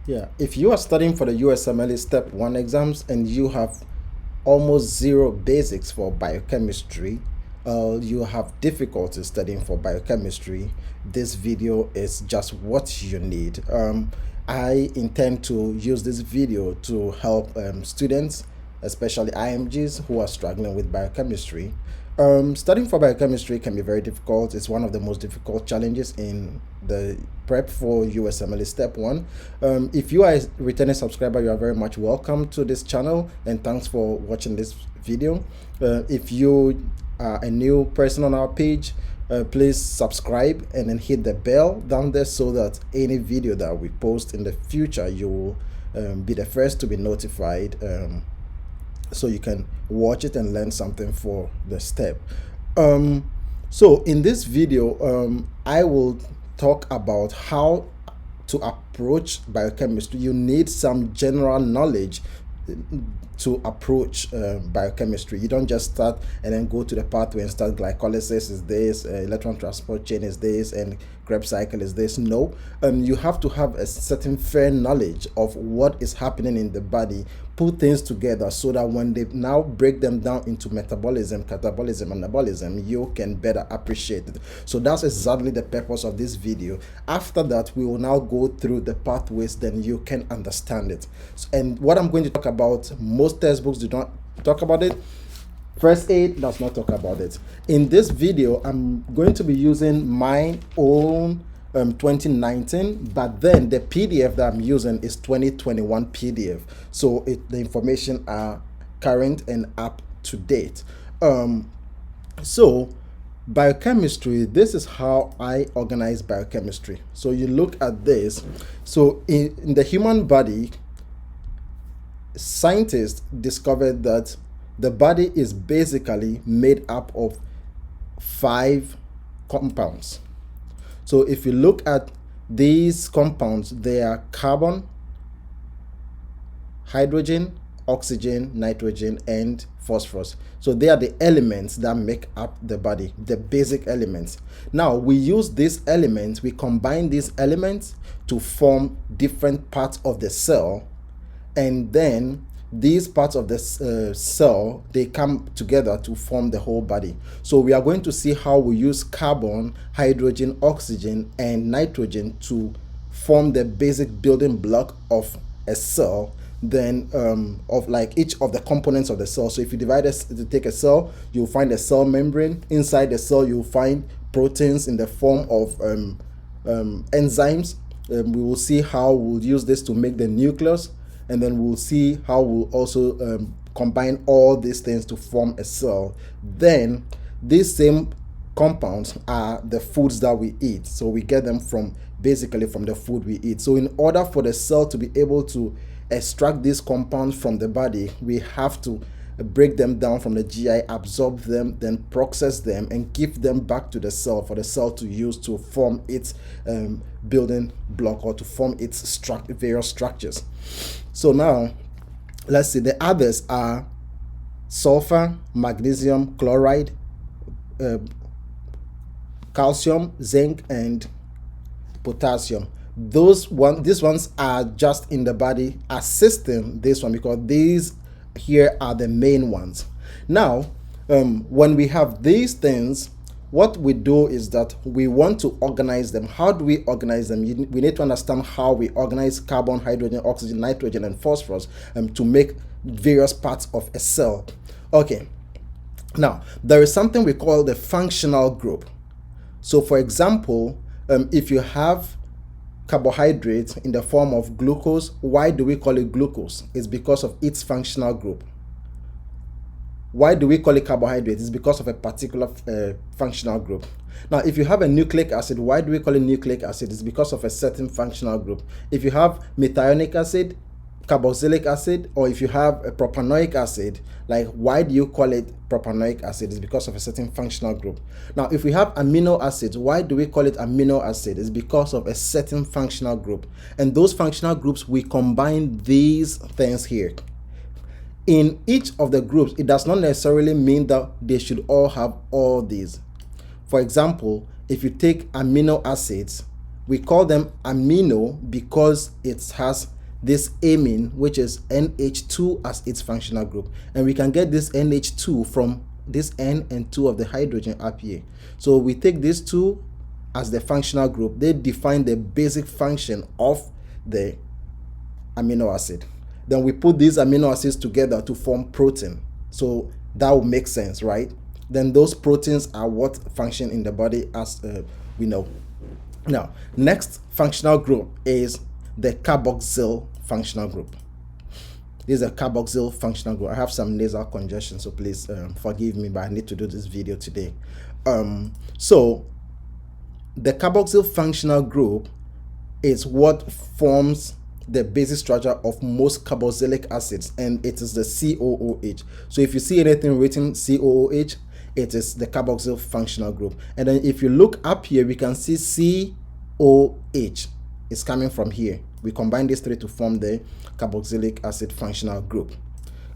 Yeah, if you are studying for the USMLE Step 1 exams and you have almost zero basics for biochemistry, you have difficulty studying for biochemistry, this video is just what you need. I intend to use this video to help students, especially IMGs who are struggling with biochemistry. Studying for biochemistry can be very difficult. It's one of the most difficult challenges in the prep for USMLE Step 1. If you are a returning subscriber, you are very much welcome to this channel, and thanks for watching this video. If you are a new person on our page, please subscribe and then hit the bell down there so that any video that we post in the future, you will be the first to be notified, so you can watch it and learn something for the step. So in this video, I will talk about how to approach biochemistry. You need some general knowledge to approach biochemistry. You don't just start and then go to the pathway and start glycolysis is this, electron transport chain is this, and Krebs cycle is this. No, you have to have a certain fair knowledge of what is happening in the body, put things together so that when they now break them down into metabolism, catabolism, and anabolism, you can better appreciate it. So that's exactly the purpose of this video. After that, we will now go through the pathways, then you can understand it. And what I'm going to talk about, most textbooks do not talk about it. First aid does not talk about it. In this video, I'm going to be using my own 2019, but then the PDF that I'm using is 2021 PDF. So the information are current and up to date. So biochemistry, this is how I organize biochemistry. So you look at this. So in the human body, scientists discovered that the body is basically made up of 5 compounds. So if you look at these compounds, they are carbon, hydrogen, oxygen, nitrogen, and phosphorus. So they are the elements that make up the body, the basic elements. Now we use these elements, we combine these elements to form different parts of the cell, and then these parts of the cell, they come together to form the whole body. So we are going to see how we use carbon, hydrogen, oxygen, and nitrogen to form the basic building block of a cell, then of like each of the components of the cell. So if you take a cell, you'll find a cell membrane. Inside the cell, you'll find proteins in the form of enzymes. We will see how we'll use this to make the nucleus, and then we'll see how we'll also combine all these things to form a cell. Then these same compounds are the foods that we eat. So we get them basically from the food we eat. So in order for the cell to be able to extract these compounds from the body, we have to break them down from the GI, absorb them, then process them and give them back to the cell for the cell to use to form its building block, or to form its various structures. So now let's see, the others are sulfur, magnesium, chloride, calcium, zinc, and potassium. These ones are just in the body assisting this one, because these here are the main ones. Now when we have these things, what we do is that we want to organize them. How do we organize them? We need to understand how we organize carbon, hydrogen, oxygen, nitrogen, and phosphorus to make various parts of a cell. Okay, now there is something we call the functional group. So for example, if you have carbohydrates in the form of glucose, why do we call it glucose? It's because of its functional group. Why do we call it carbohydrate? It's because of a particular functional group. Now, if you have a nucleic acid, why do we call it nucleic acid? It's because of a certain functional group. If you have methionine acid, carboxylic acid, or if you have a propanoic acid, like why do you call it propanoic acid? It's because of a certain functional group. Now, if we have amino acids, why do we call it amino acid? It's because of a certain functional group. And those functional groups, we combine these things here. In each of the groups, it does not necessarily mean that they should all have all these. For example, if you take amino acids, we call them amino because it has this amine, which is NH2, as its functional group. And we can get this NH2 from this N and 2 of the hydrogen up here. So we take these two as the functional group. They define the basic function of the amino acid. Then we put these amino acids together to form protein. So that will make sense, right? Then those proteins are what function in the body, as we know. Now, next functional group is the carboxyl functional group. This is a carboxyl functional group. I have some nasal congestion, so please forgive me, but I need to do this video today. So the carboxyl functional group is what forms the basic structure of most carboxylic acids, and it is the COOH. So if you see anything written COOH, it is the carboxyl functional group. And then if you look up here, we can see COH is coming from here. We combine these three to form the carboxylic acid functional group.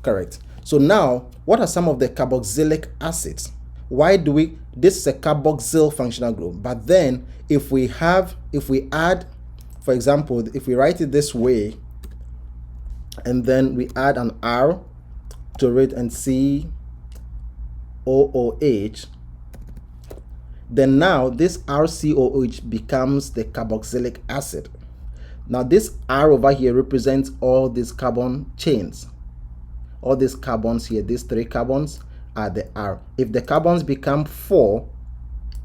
Correct. So now, what are some of the carboxylic acids? Why do we, this is a carboxyl functional group, but then if we add, for example, if we write it this way, and then we add an R to it and COOH, then now this RCOOH becomes the carboxylic acid. Now this R over here represents all these carbon chains. All these carbons here, these three carbons are the R. If the carbons become 4,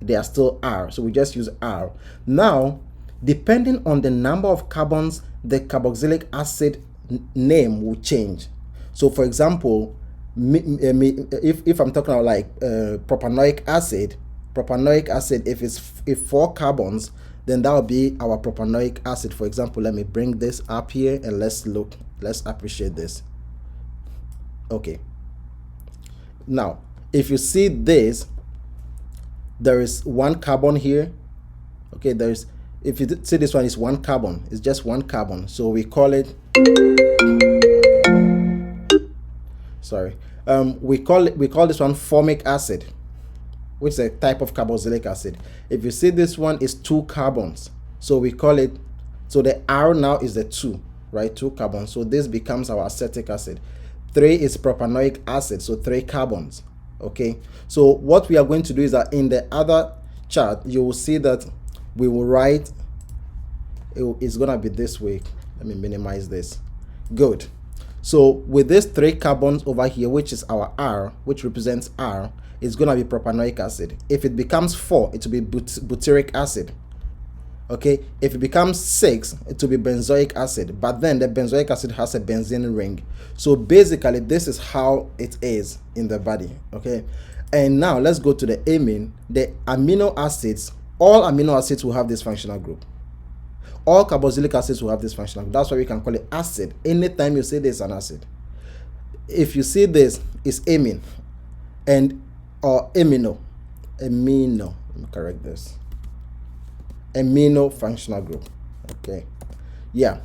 they are still R. So we just use R. Now, depending on the number of carbons, the carboxylic acid name will change. So for example, if I'm talking about like propanoic acid, if 4 carbons, then that will be our propanoic acid. For example, let me bring this up here and let's appreciate this. Okay. Now, if you see this, there is 1 carbon here. Okay, if you see this one is 1 carbon, it's just 1 carbon. So we call it, sorry, we call this one formic acid, which is a type of carboxylic acid. If you see this one is 2 carbons, so we call it, so the R now is the 2, right? 2 carbons. So this becomes our acetic acid. 3 is propanoic acid, so 3 carbons. Okay, so what we are going to do is that in the other chart, you will see that we will write, it's gonna be this way. Let me minimize this. Good. So with these 3 carbons over here, which is our R, which represents R, it's gonna be propanoic acid. If it becomes 4, it will be butyric acid. Okay, if it becomes 6, it will be benzoic acid, but then the benzoic acid has a benzene ring. So basically, this is how it is in the body. Okay, and now let's go to the amine. The amino acids, all amino acids will have this functional group. All carboxylic acids will have this functional group. That's why we can call it acid. Anytime you say there's an acid, if you see this, it's amine, or amino. Let me correct this. Amino functional group. Okay, yeah.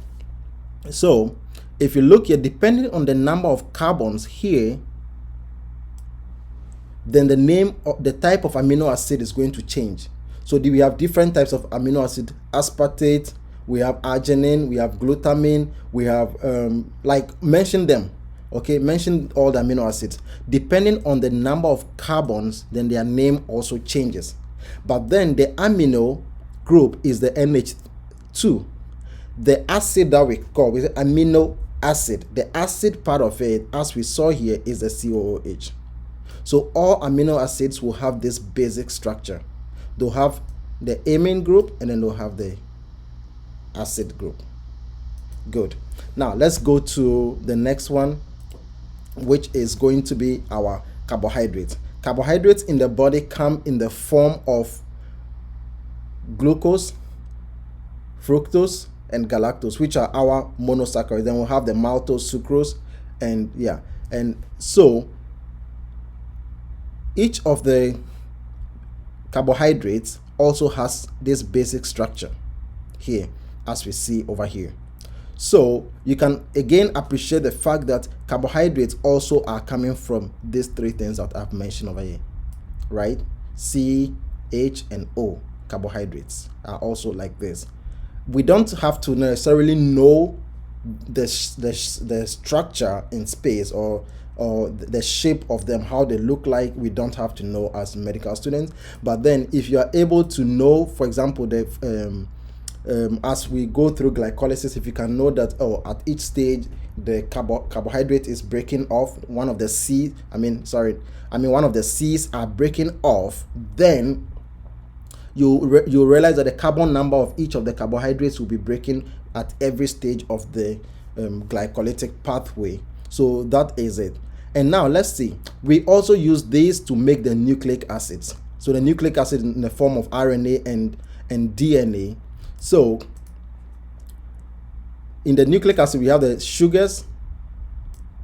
So if you look here, depending on the number of carbons here, then the name of the type of amino acid is going to change. So we have different types of amino acid: aspartate, we have arginine, we have glutamine, we have like mention them. Okay, mention all the amino acids. Depending on the number of carbons, then their name also changes. But then the amino group is the NH2. The acid that we call is amino acid. The acid part of it, as we saw here, is the COOH. So all amino acids will have this basic structure. They'll have the amine group and then they'll have the acid group. Good. Now let's go to the next one, which is going to be our carbohydrates. Carbohydrates in the body come in the form of glucose, fructose, and galactose, which are our monosaccharides. Then we'll have the maltose, sucrose, and yeah. And so each of the carbohydrates also has this basic structure here, as we see over here. So you can again appreciate the fact that carbohydrates also are coming from these 3 things that I've mentioned over here, right? C, H, and O. Carbohydrates are also like this. We don't have to necessarily know the structure in space, or the shape of them, how they look like, we don't have to know as medical students. But then if you are able to know, for example, as we go through glycolysis, if you can know that, oh, at each stage the carbohydrate is breaking off, one of the C's are breaking off, then you realize that the carbon number of each of the carbohydrates will be breaking at every stage of the glycolytic pathway. So that is it. And now let's see, we also use these to make the nucleic acids. So the nucleic acid in the form of RNA and DNA. So in the nucleic acid, we have the sugars,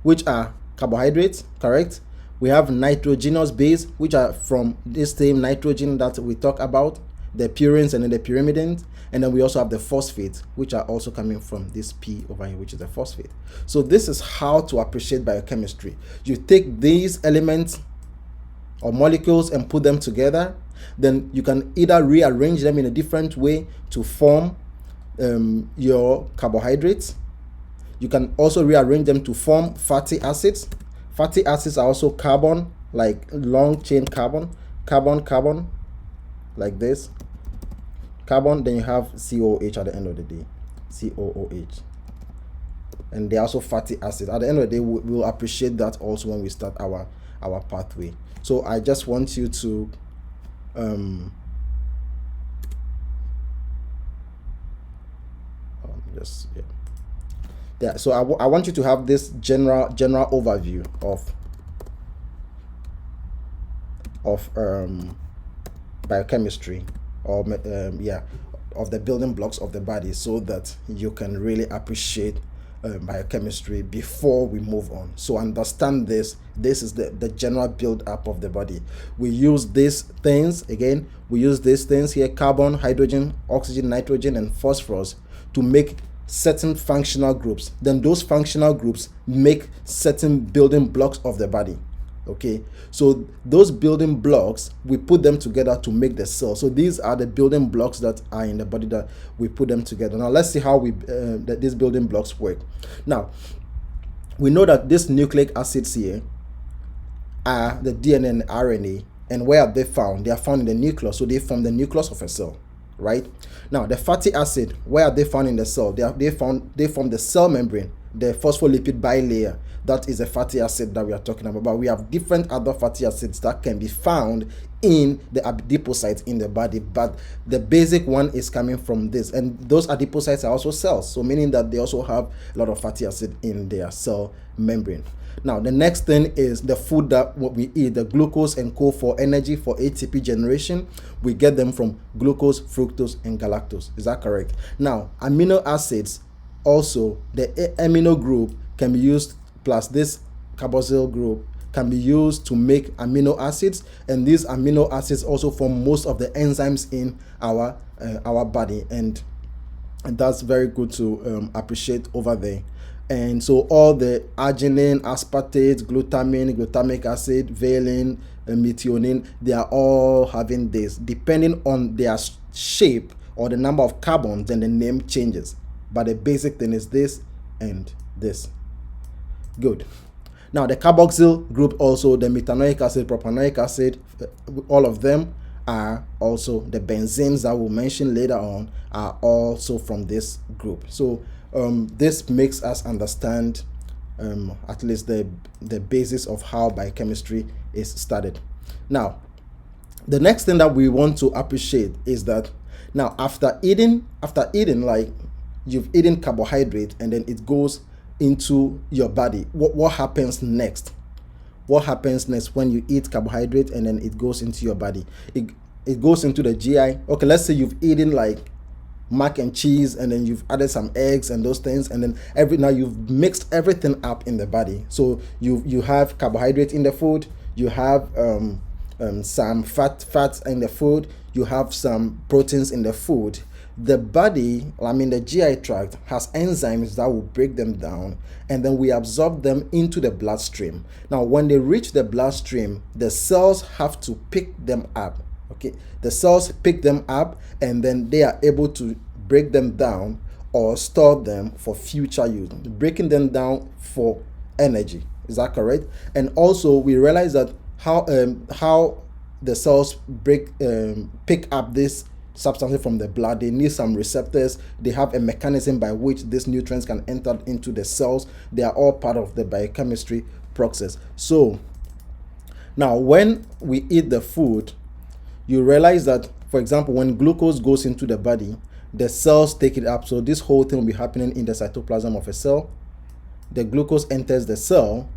which are carbohydrates, correct? We have nitrogenous base, which are from this same nitrogen that we talk about, the purines and then the pyrimidines. And then we also have the phosphates, which are also coming from this P over here, which is the phosphate. So this is how to appreciate biochemistry. You take these elements or molecules and put them together. Then you can either rearrange them in a different way to form your carbohydrates. You can also rearrange them to form fatty acids. Fatty acids are also carbon, like long chain carbon, like this. Carbon, then you have COOH at the end of the day, COOH. And they're also fatty acids. At the end of the day, we'll appreciate that also when we start our pathway. So I just want you to so I want you to have this general overview of biochemistry, or of the building blocks of the body, so that you can really appreciate biochemistry before we move on. So understand this is the general build up of the body. We use these things here, carbon, hydrogen, oxygen, nitrogen, and phosphorus, to make certain functional groups. Then those functional groups make certain building blocks of the body. Okay, so those building blocks, we put them together to make the cell. So these are the building blocks that are in the body that we put them together. Now let's see how that these building blocks work. Now we know that these nucleic acids here are the DNA and RNA, and where are they found? They are found in the nucleus. So they form the nucleus of a cell, right? Now the fatty acid, where are they found in the cell? They form the cell membrane, the phospholipid bilayer. That is a fatty acid that we are talking about. But we have different other fatty acids that can be found in the adipocytes in the body, but the basic one is coming from this. And those adipocytes are also cells, so meaning that they also have a lot of fatty acid in their cell membrane. Now the next thing is the food that we eat, the glucose and coal for energy, for ATP generation. We get them from glucose, fructose, and galactose. Is that correct? Now amino acids, also the amino group can be used, plus this carboxyl group can be used to make amino acids, and these amino acids also form most of the enzymes in our body, and that's very good to appreciate over there. And so all the arginine, aspartate, glutamine, glutamic acid, valine, methionine, they are all having this. Depending on their shape or the number of carbons, then the name changes, but the basic thing is this and this. Good. Now the carboxyl group, also the methanoic acid, propanoic acid, all of them are also the benzenes that we'll mention later on, are also from this group. So this makes us understand at least the basis of how biochemistry is studied. Now the next thing that we want to appreciate is that now after eating, like you've eaten carbohydrate and then it goes into your body, what happens next? What happens next when you eat carbohydrate and then it goes into your body? It goes into the GI. Okay, let's say you've eaten like mac and cheese and then you've added some eggs and those things, and then now you've mixed everything up in the body. So you have carbohydrate in the food, you have some fats in the food, you have some proteins in the food. The body, the GI tract, has enzymes that will break them down, and then we absorb them into the bloodstream. Now when they reach the bloodstream, the cells have to pick them up. Okay, the cells pick them up, and then they are able to break them down or store them for future use, breaking them down for energy. Is that correct? And also we realize that how the cells pick up this substances from the blood. They need some receptors. They have a mechanism by which these nutrients can enter into the cells. They are all part of the biochemistry process. So now when we eat the food, you realize that, for example, when glucose goes into the body, the cells take it up. So this whole thing will be happening in the cytoplasm of a cell. The glucose enters the cell,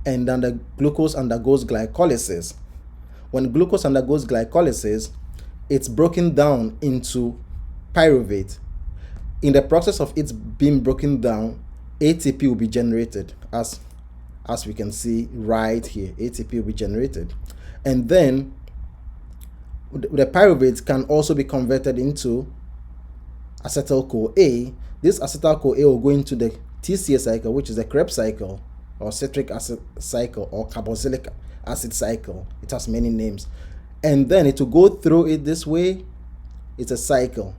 and then the glucose undergoes glycolysis. When glucose undergoes glycolysis, it's broken down into pyruvate. In the process of it being broken down, ATP will be generated, as we can see right here. ATP will be generated, and then the pyruvate can also be converted into acetyl-CoA. This acetyl-CoA will go into the TCA cycle, which is the Krebs cycle, or citric acid cycle, or carboxylic acid cycle. It has many names. And then it will go through it this way. It's a cycle.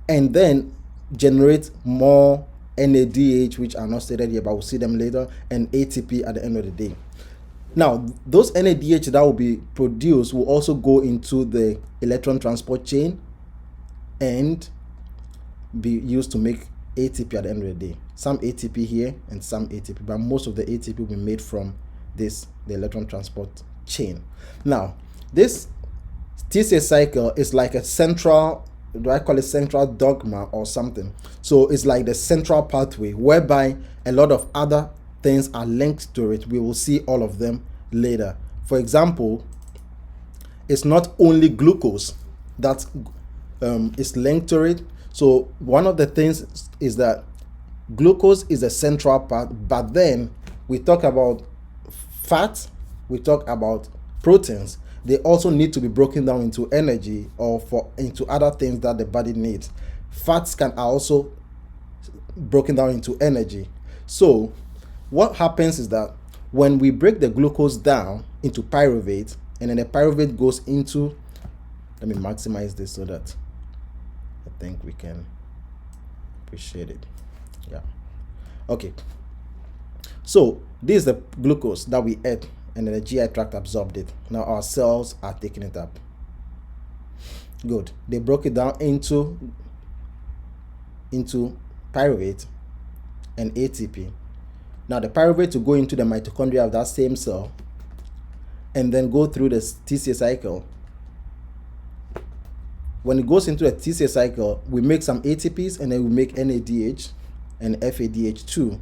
And then generate more NADH, which are not stated here, but we'll see them later, and ATP at the end of the day. Now, those NADH that will be produced will also go into the electron transport chain and be used to make ATP at the end of the day. Some ATP here and some ATP, but most of the ATP will be made from the electron transport chain. Now, this TCA cycle is like a central, do I call it central dogma or something? So it's like the central pathway whereby a lot of other things are linked to it. We will see all of them later. For example, it's not only glucose that is linked to it. So one of the things is that glucose is a central part, but then we talk about fat, we talk about proteins. They also need to be broken down into energy or into other things that the body needs. Fats are also broken down into energy. So what happens is that when we break the glucose down into pyruvate, and then the pyruvate goes into, let me maximize this so that I think we can appreciate it. Yeah. Okay. So this is the glucose that we ate, and then the GI tract absorbed it. Now our cells are taking it up. Good. They broke it down into pyruvate and ATP. Now the pyruvate will go into the mitochondria of that same cell and then go through the TCA cycle. When it goes into the TCA cycle, we make some ATPs, and then we make NADH and FADH2.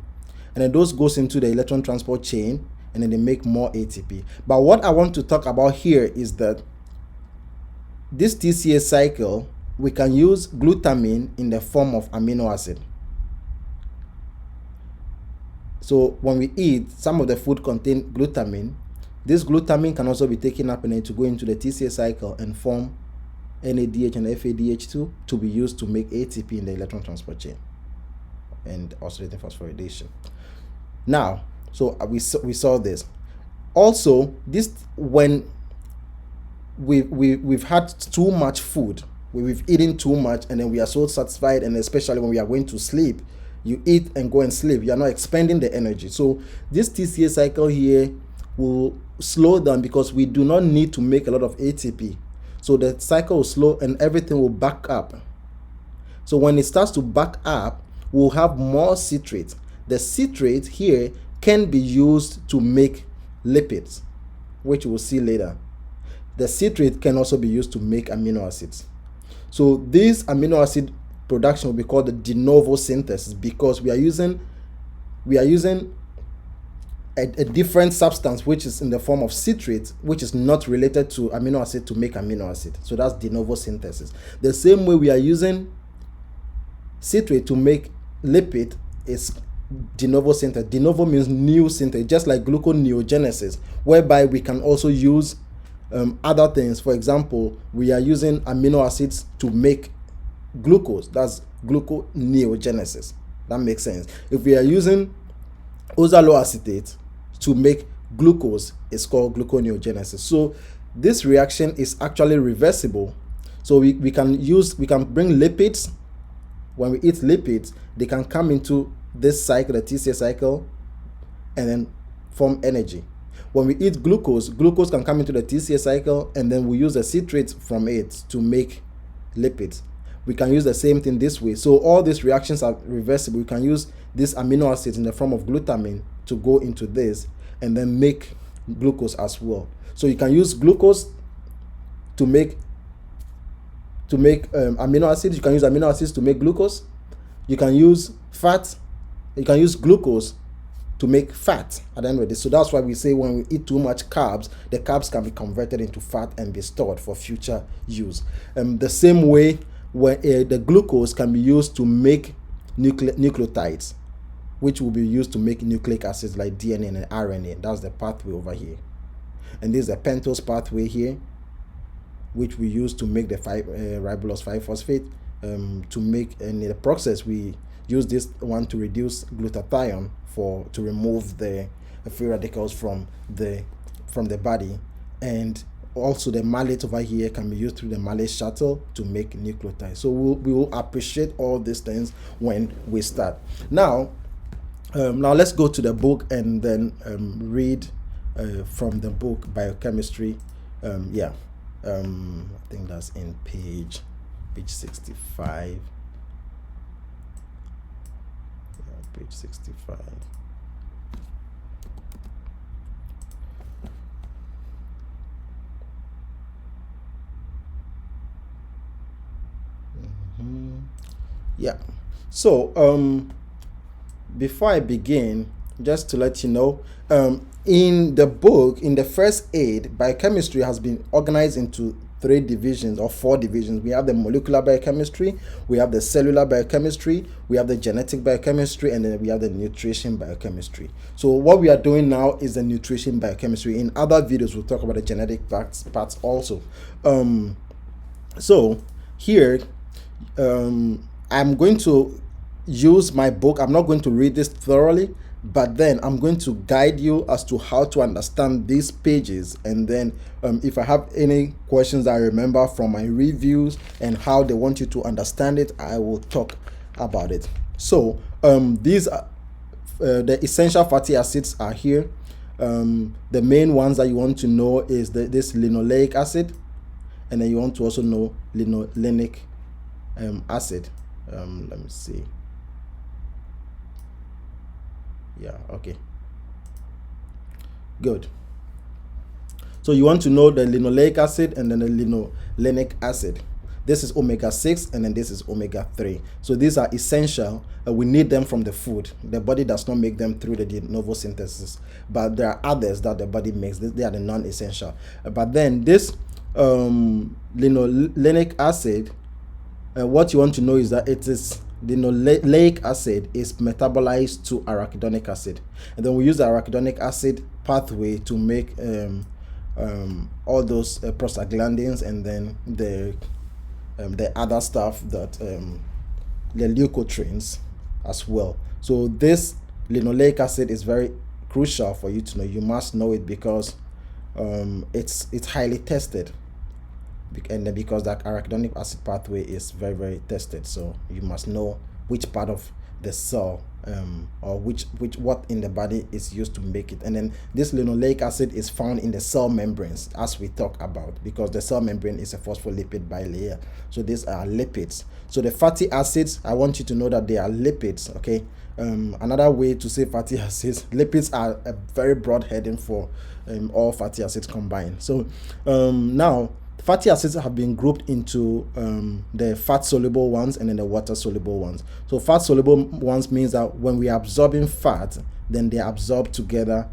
And then those goes into the electron transport chain, and then they make more ATP. But what I want to talk about here is that this TCA cycle, we can use glutamine in the form of amino acid. So when we eat, some of the food contain glutamine. This glutamine can also be taken up and then to go into the TCA cycle and form NADH and FADH2 to be used to make ATP in the electron transport chain and oxidative phosphorylation. Now, so we saw this. Also, this when we've had too much food, we've eaten too much, and then we are so satisfied, and especially when we are going to sleep, you eat and go and sleep, you are not expending the energy. So this TCA cycle here will slow down because we do not need to make a lot of ATP. So the cycle will slow and everything will back up. So when it starts to back up, we'll have more citrate. The citrate here can be used to make lipids, which we'll see later. The citrate can also be used to make amino acids. So this amino acid production will be called the de novo synthesis because we are using a different substance which is in the form of citrate, which is not related to amino acid, to make amino acid. So that's de novo synthesis. The same way we are using citrate to make lipid is de novo synthesis. De novo means new synthesis, just like gluconeogenesis, whereby we can also use other things. For example, we are using amino acids to make glucose. That's gluconeogenesis. That makes sense. If we are using oxaloacetate to make glucose, it's called gluconeogenesis. So this reaction is actually reversible. So we can bring lipids when we eat lipids, they can come into this cycle, the TCA cycle, and then form energy. When we eat glucose, glucose can come into the TCA cycle, and then we use the citrate from it to make lipids. We can use the same thing this way. So all these reactions are reversible. We can use these amino acids in the form of glutamine to go into this and then make glucose as well. So you can use glucose to make amino acids. You can use amino acids to make glucose. You can use fat. You can use glucose to make fat at the end of the day. So that's why we say when we eat too much carbs, the carbs can be converted into fat and be stored for future use. The same way where the glucose can be used to make nucleotides, which will be used to make nucleic acids like DNA and RNA. That's the pathway over here. And this is the pentose pathway here, which we use to make the ribulose 5-phosphate. To make, and in the process we use this one to reduce glutathione to remove the free radicals from the body. And also the malate over here can be used through the malate shuttle to make nucleotides. So we will appreciate all these things when we start. Now let's go to the book and then read from the book Biochemistry. I think that's in page 65. Page 65. Yeah. So before I begin, just to let you know, in the book, in the first aid, biochemistry has been organized into 3 divisions or 4 divisions. We have the molecular biochemistry, we have the cellular biochemistry, we have the genetic biochemistry, and then we have the nutrition biochemistry. So what we are doing now is the nutrition biochemistry. In other videos, we'll talk about the genetic parts also. So here, I'm going to use my book. I'm not going to read this thoroughly, but then I'm going to guide you as to how to understand these pages. And then if I have any questions that I remember from my reviews and how they want you to understand it, I will talk about it. So these are the essential fatty acids are here. The main ones that you want to know is this linoleic acid, and then you want to also know linolenic acid. Let me see. Yeah, okay. Good. So you want to know the linoleic acid and then the linolenic acid. This is omega-6 and then this is omega-3. So these are essential. We need them from the food. The body does not make them through the de novo synthesis, but there are others that the body makes. They are the non-essential. But then this linolenic acid, what you want to know is that it is the linoleic acid is metabolized to arachidonic acid, and then we use the arachidonic acid pathway to make all those prostaglandins and then the other stuff that the leukotrienes as well. So this linoleic acid is very crucial for you to know. You must know it because it's highly tested, and because that arachidonic acid pathway is very, very tested. So you must know which part of the cell or what in the body is used to make it. And then this linoleic acid is found in the cell membranes, as we talk about, because the cell membrane is a phospholipid bilayer. So these are lipids. So the fatty acids, I want you to know that they are lipids. Okay. Another way to say fatty acids, lipids are a very broad heading for all fatty acids combined. So now fatty acids have been grouped into the fat soluble ones and then the water soluble ones. So fat soluble ones means that when we are absorbing fat, then they are absorbed together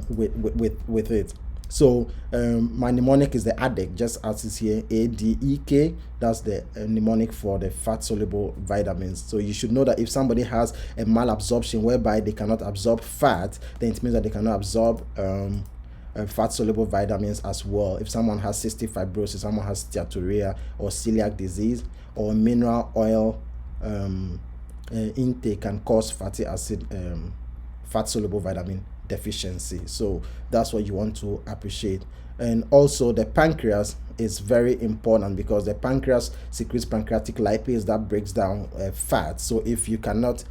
with it. So my mnemonic is the ADEK, just as is here, ADEK. That's the mnemonic for the fat soluble vitamins. So you should know that if somebody has a malabsorption whereby they cannot absorb fat, then it means that they cannot absorb fat soluble vitamins as well. If someone has cystic fibrosis, someone has steatorrhea or celiac disease, or mineral oil intake can cause fatty acid fat soluble vitamin deficiency. So that's what you want to appreciate. And also the pancreas is very important because the pancreas secretes pancreatic lipase that breaks down fat. So if you cannot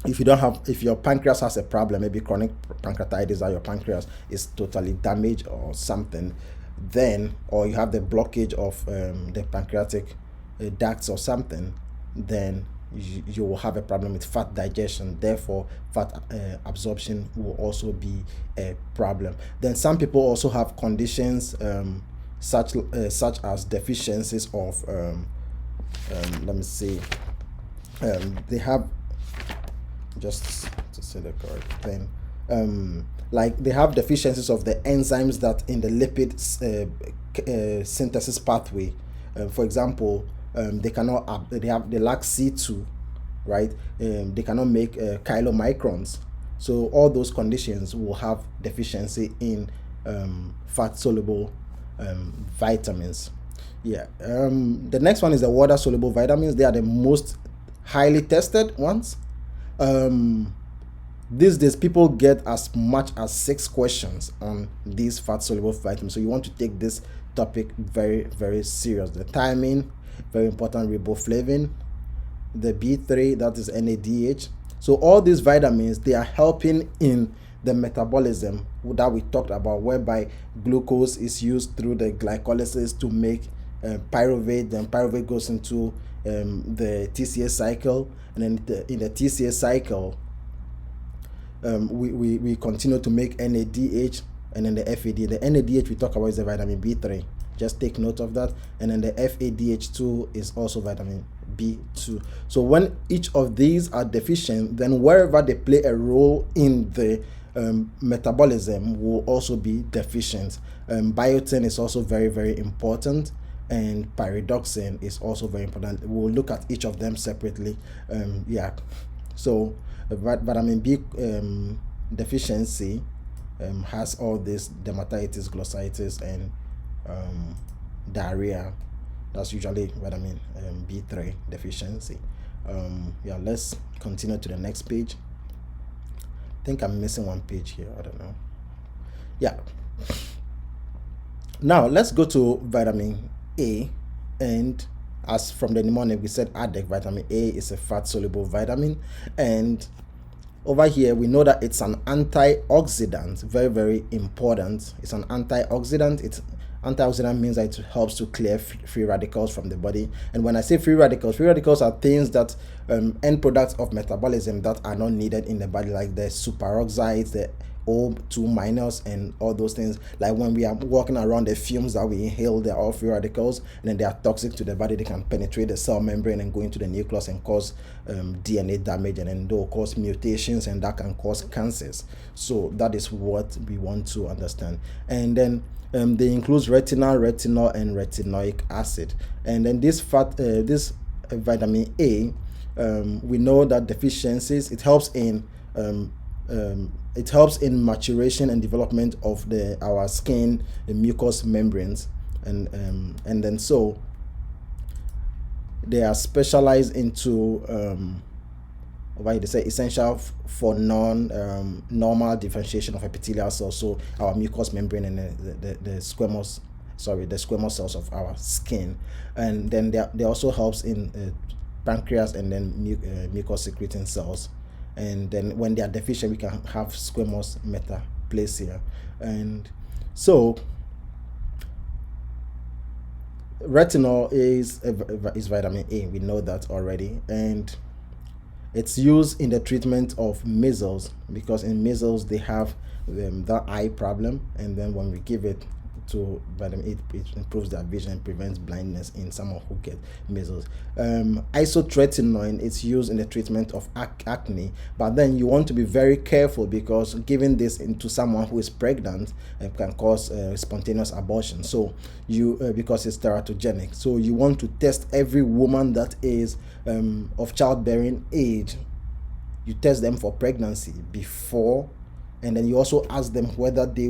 if your pancreas has a problem, maybe chronic pancreatitis, or your pancreas is totally damaged or something, then, or you have the blockage of the pancreatic ducts or something, then you will have a problem with fat digestion. Therefore, fat absorption will also be a problem. Then some people also have conditions such as deficiencies of let me see, they have, just to say the correct thing, like they have deficiencies of the enzymes that in the lipid synthesis pathway. For example, they lack C2, right? They cannot make chylomicrons. So all those conditions will have deficiency in fat soluble vitamins. Yeah. The next one is the water soluble vitamins. They are the most highly tested ones. These days people get as much as 6 questions on these fat soluble vitamins, so you want to take this topic very, very serious. The thiamine, very important, riboflavin, the B3, that is NADH. So all these vitamins, they are helping in the metabolism that we talked about, whereby glucose is used through the glycolysis to make pyruvate. Then pyruvate goes into the TCA cycle, and then in the TCA cycle we continue to make NADH, and then the FAD. The NADH we talk about is the vitamin B3, just take note of that. And then the FADH2 is also vitamin B2. So when each of these are deficient, then wherever they play a role in the metabolism will also be deficient. Biotin is also very, very important, and pyridoxine is also very important. We'll look at each of them separately. So vitamin B deficiency has all this dermatitis, glossitis, and diarrhea. That's usually vitamin B3 deficiency. Let's continue to the next page. I think I'm missing one page here, I don't know. Now let's go to vitamin A, and as from the mnemonic we said ADEC, vitamin A is a fat soluble vitamin, and over here we know that it's an antioxidant, very, very important. It's an antioxidant. Antioxidant means that it helps to clear free radicals from the body. And when I say free radicals are things that end products of metabolism that are not needed in the body, like the superoxides, the O2 minus, and all those things. Like when we are walking around, the fumes that we inhale, they are all free radicals, and then they are toxic to the body. They can penetrate the cell membrane and go into the nucleus and cause DNA damage, and then they'll cause mutations, and that can cause cancers. So that is what we want to understand. And then they include retinol, and retinoic acid. And then this vitamin A, we know that deficiencies, it helps in maturation and development of our skin, the mucous membranes, and then so they are specialized into they say essential for normal differentiation of epithelial cells, so our mucous membrane and the squamous cells of our skin. And then they also helps in pancreas and then mucus secreting cells. And then when they are deficient, we can have squamous metaplasia. And so retinol is vitamin A, we know that already, and it's used in the treatment of measles, because in measles they have the eye problem, and then when we give it to vitamin A, it improves their vision and prevents blindness in someone who get measles. Isotretinoin is used in the treatment of acne, but then you want to be very careful, because giving this into someone who is pregnant can cause spontaneous abortion. So because it's teratogenic, so you want to test every woman that is of childbearing age. You test them for pregnancy before, and then you also ask them whether they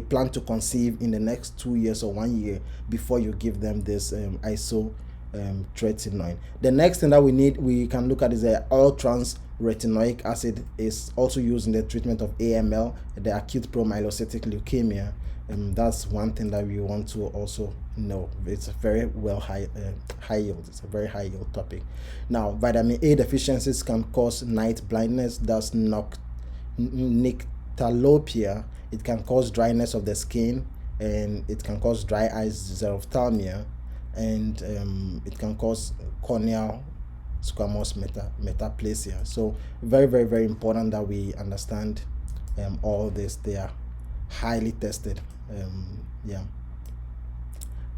plan to conceive in the next 2 years or 1 year before you give them this isotretinoin. The next thing that we can look at is the oil trans retinoic acid, is also used in the treatment of AML, the acute promyelocytic leukemia. That's one thing that we want to also know. It's a very high yield. It's a very high yield topic. Now, vitamin A deficiencies can cause night blindness. That's nyctalopia. It can cause dryness of the skin, and it can cause dry eyes, xerophthalmia, and it can cause corneal squamous metaplasia. So very, very, very important that we understand all this. They are highly tested.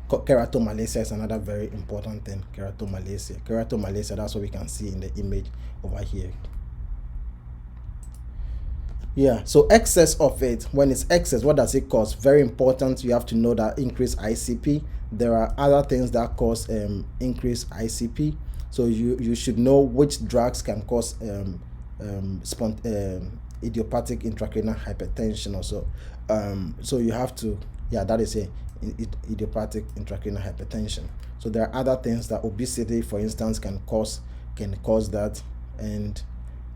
Keratomalacia is another very important thing. Keratomalacia, that's what we can see in the image over here. So excess of it, when it's excess, what does it cause? Very important. You have to know that increased ICP. There are other things that cause increased ICP. So you should know which drugs can cause idiopathic intracranial hypertension also. So you have to, that is idiopathic intracranial hypertension. So there are other things that obesity, for instance, can cause that, and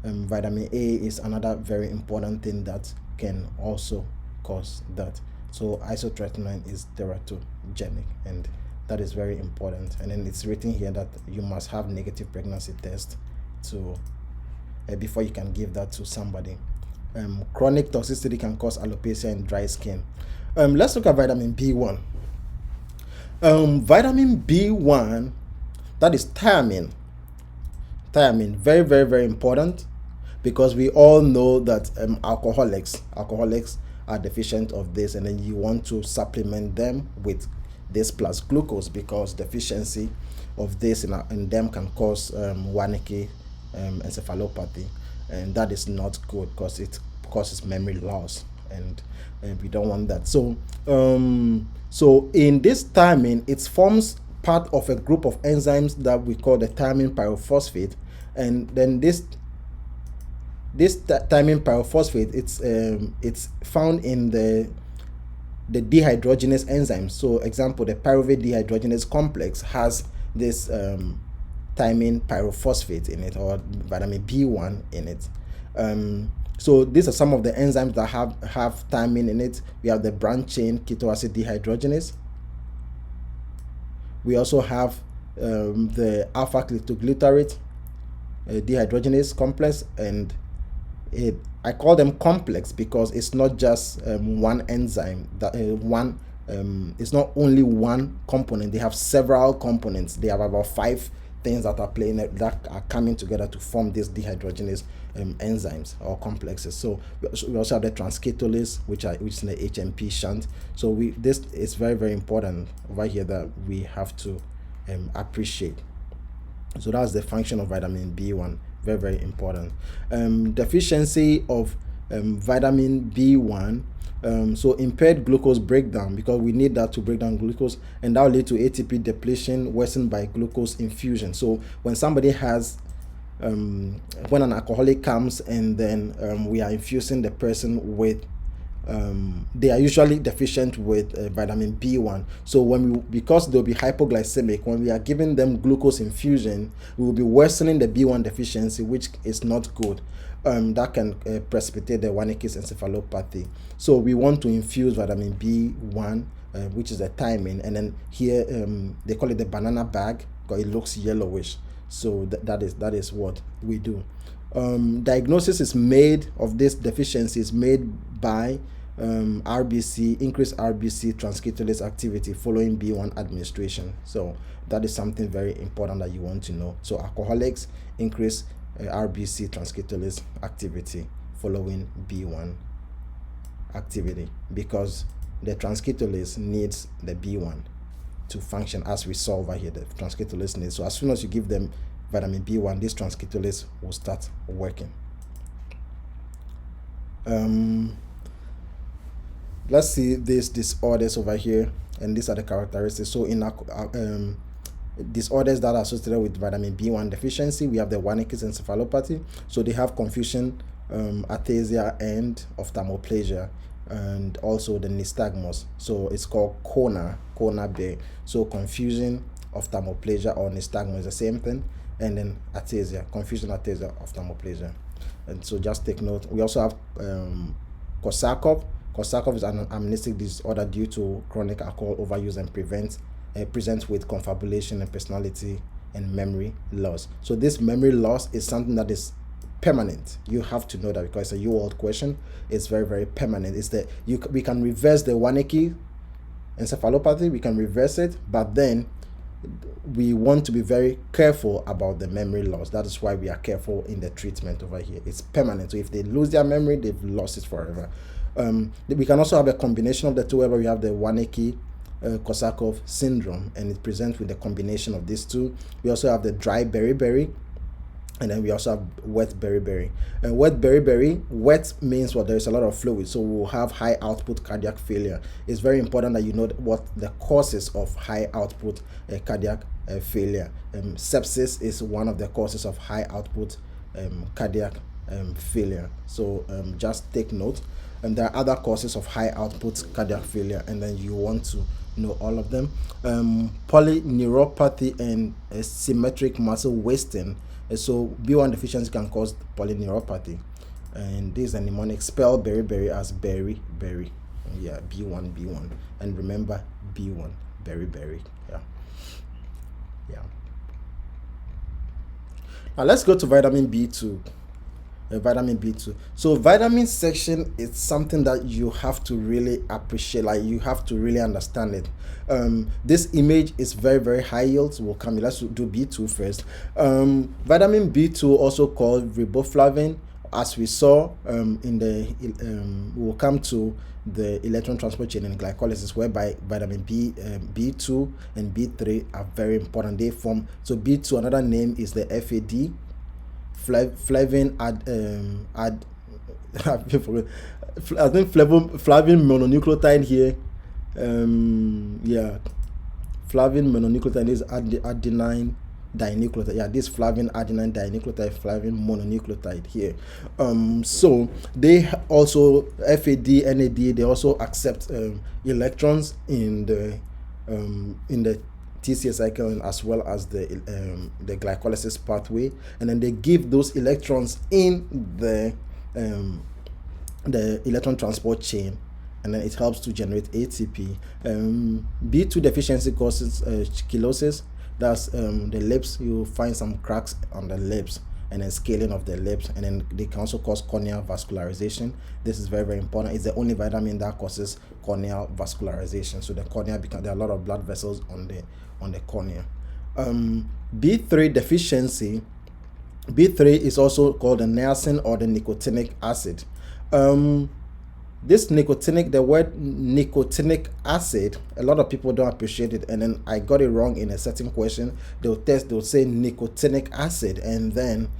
vitamin A is another very important thing that can also cause that. So isotretinoin is teratogenic, and that is very important. And then it's written here that you must have negative pregnancy test to before you can give that to somebody. Chronic toxicity can cause alopecia and dry skin. Let's look at vitamin B1. Vitamin B1, that is thiamine. Thiamine, very, very, very important, because we all know that alcoholics are deficient of this, and then you want to supplement them with this plus glucose, because deficiency of this in them can cause Wernicke encephalopathy, and that is not good because it causes memory loss, and we don't want that. So so in this thiamine, it forms part of a group of enzymes that we call the thiamine pyrophosphate, and then this thiamine pyrophosphate, it's found in the dehydrogenase enzymes. So example, the pyruvate dehydrogenase complex has this thiamine pyrophosphate in it, or vitamin B1 in it. So these are some of the enzymes that have thiamine in it. We have the branch chain ketoacid dehydrogenase. We also have the alpha ketoglutarate dehydrogenase complex, and I call them complex because it's not just one enzyme. It's not only one component. They have several components. They have about 5 things that are coming together to form these dehydrogenase enzymes or complexes. So we also have the transketolase, which is in the HMP shunt. So this is very, very important over here that we have to appreciate. So that's the function of vitamin B1. Very, very important. Deficiency of vitamin B1, so impaired glucose breakdown, because we need that to break down glucose, and that will lead to ATP depletion worsened by glucose infusion. So when somebody has when an alcoholic comes and then we are infusing the person with they are usually deficient with vitamin B1. So because they'll be hypoglycemic, when we are giving them glucose infusion, we will be worsening the B1 deficiency, which is not good. That can precipitate the Wernicke's encephalopathy. So we want to infuse vitamin B1, which is the thiamine, and then here they call it the banana bag because it looks yellowish. So that is what we do. Diagnosis is made of this deficiency is made by RBC, increased RBC transketolase activity following B1 administration. So that is something very important that you want to know. So alcoholics increase RBC transketolase activity following B1 activity, because the transketolase needs the B1 to function, as we saw over here. The transketolase needs. So as soon as you give them vitamin B1, this transketolase will start working. Let's see these disorders over here, and these are the characteristics. So in disorders that are associated with vitamin B1 deficiency, we have the Wernicke's encephalopathy. So they have confusion, ataxia, and ophthalmoplegia, and also the nystagmus. So it's called Kona Bay. So confusion, ophthalmoplegia, or nystagmus is the same thing, and then ataxia, confusion, ataxia, ophthalmoplegia. And so just take note. We also have Korsakoff. Korsakoff is an amnestic disorder due to chronic alcohol overuse and presents with confabulation and personality and memory loss. So this memory loss is something that is permanent. You have to know that because it's a year-old question. It's very, very permanent. It's that we can reverse the Wernicke encephalopathy. We can reverse it, but then we want to be very careful about the memory loss. That is why we are careful in the treatment over here. It's permanent. So if they lose their memory, they've lost it forever. We can also have a combination of the two, where we have the Wernicke Korsakoff syndrome, and it presents with the combination of these two. We also have the dry beriberi, and then we also have wet beriberi. And wet beriberi, wet means what, there's a lot of fluid, so we'll have high output cardiac failure. It's very important that you know what the causes of high output cardiac failure. Sepsis is one of the causes of high output cardiac failure. So just take note. And there are other causes of high output cardiac failure, and then you want to know all of them. Polyneuropathy and symmetric muscle wasting. So B1 deficiency can cause polyneuropathy, and this is a mnemonic. Spell beriberi as berry. Yeah, B1, and remember B1 beriberi. Yeah. Now let's go to vitamin B2. Vitamin B2. So vitamin section is something that you have to really appreciate, like you have to really understand it. This image is very, very high yield. So we'll come here. Let's do B2 first. Vitamin B2, also called riboflavin, as we saw we'll come to the electron transport chain in glycolysis, whereby vitamin B2 and B3 are very important. They form, so B2, another name is the FAD, flavin flavin mononucleotide here. Flavin mononucleotide is adenine dinucleotide. Yeah, this flavin adenine dinucleotide, flavin mononucleotide here. So they also, FAD, NAD, they also accept electrons in the TCA cycle, as well as the glycolysis pathway, and then they give those electrons in the electron transport chain, and then it helps to generate ATP. B2 deficiency causes chelosis. That's the lips. You find some cracks on the lips, and then scaling of the lips, and then they can also cause corneal vascularization. This is very, very important. It's the only vitamin that causes corneal vascularization. So the cornea there are a lot of blood vessels on the cornea. B3 deficiency. B3 is also called the niacin or the nicotinic acid. This nicotinic, the word nicotinic acid, a lot of people don't appreciate it, and then I got it wrong in a certain question. They'll say nicotinic acid, and then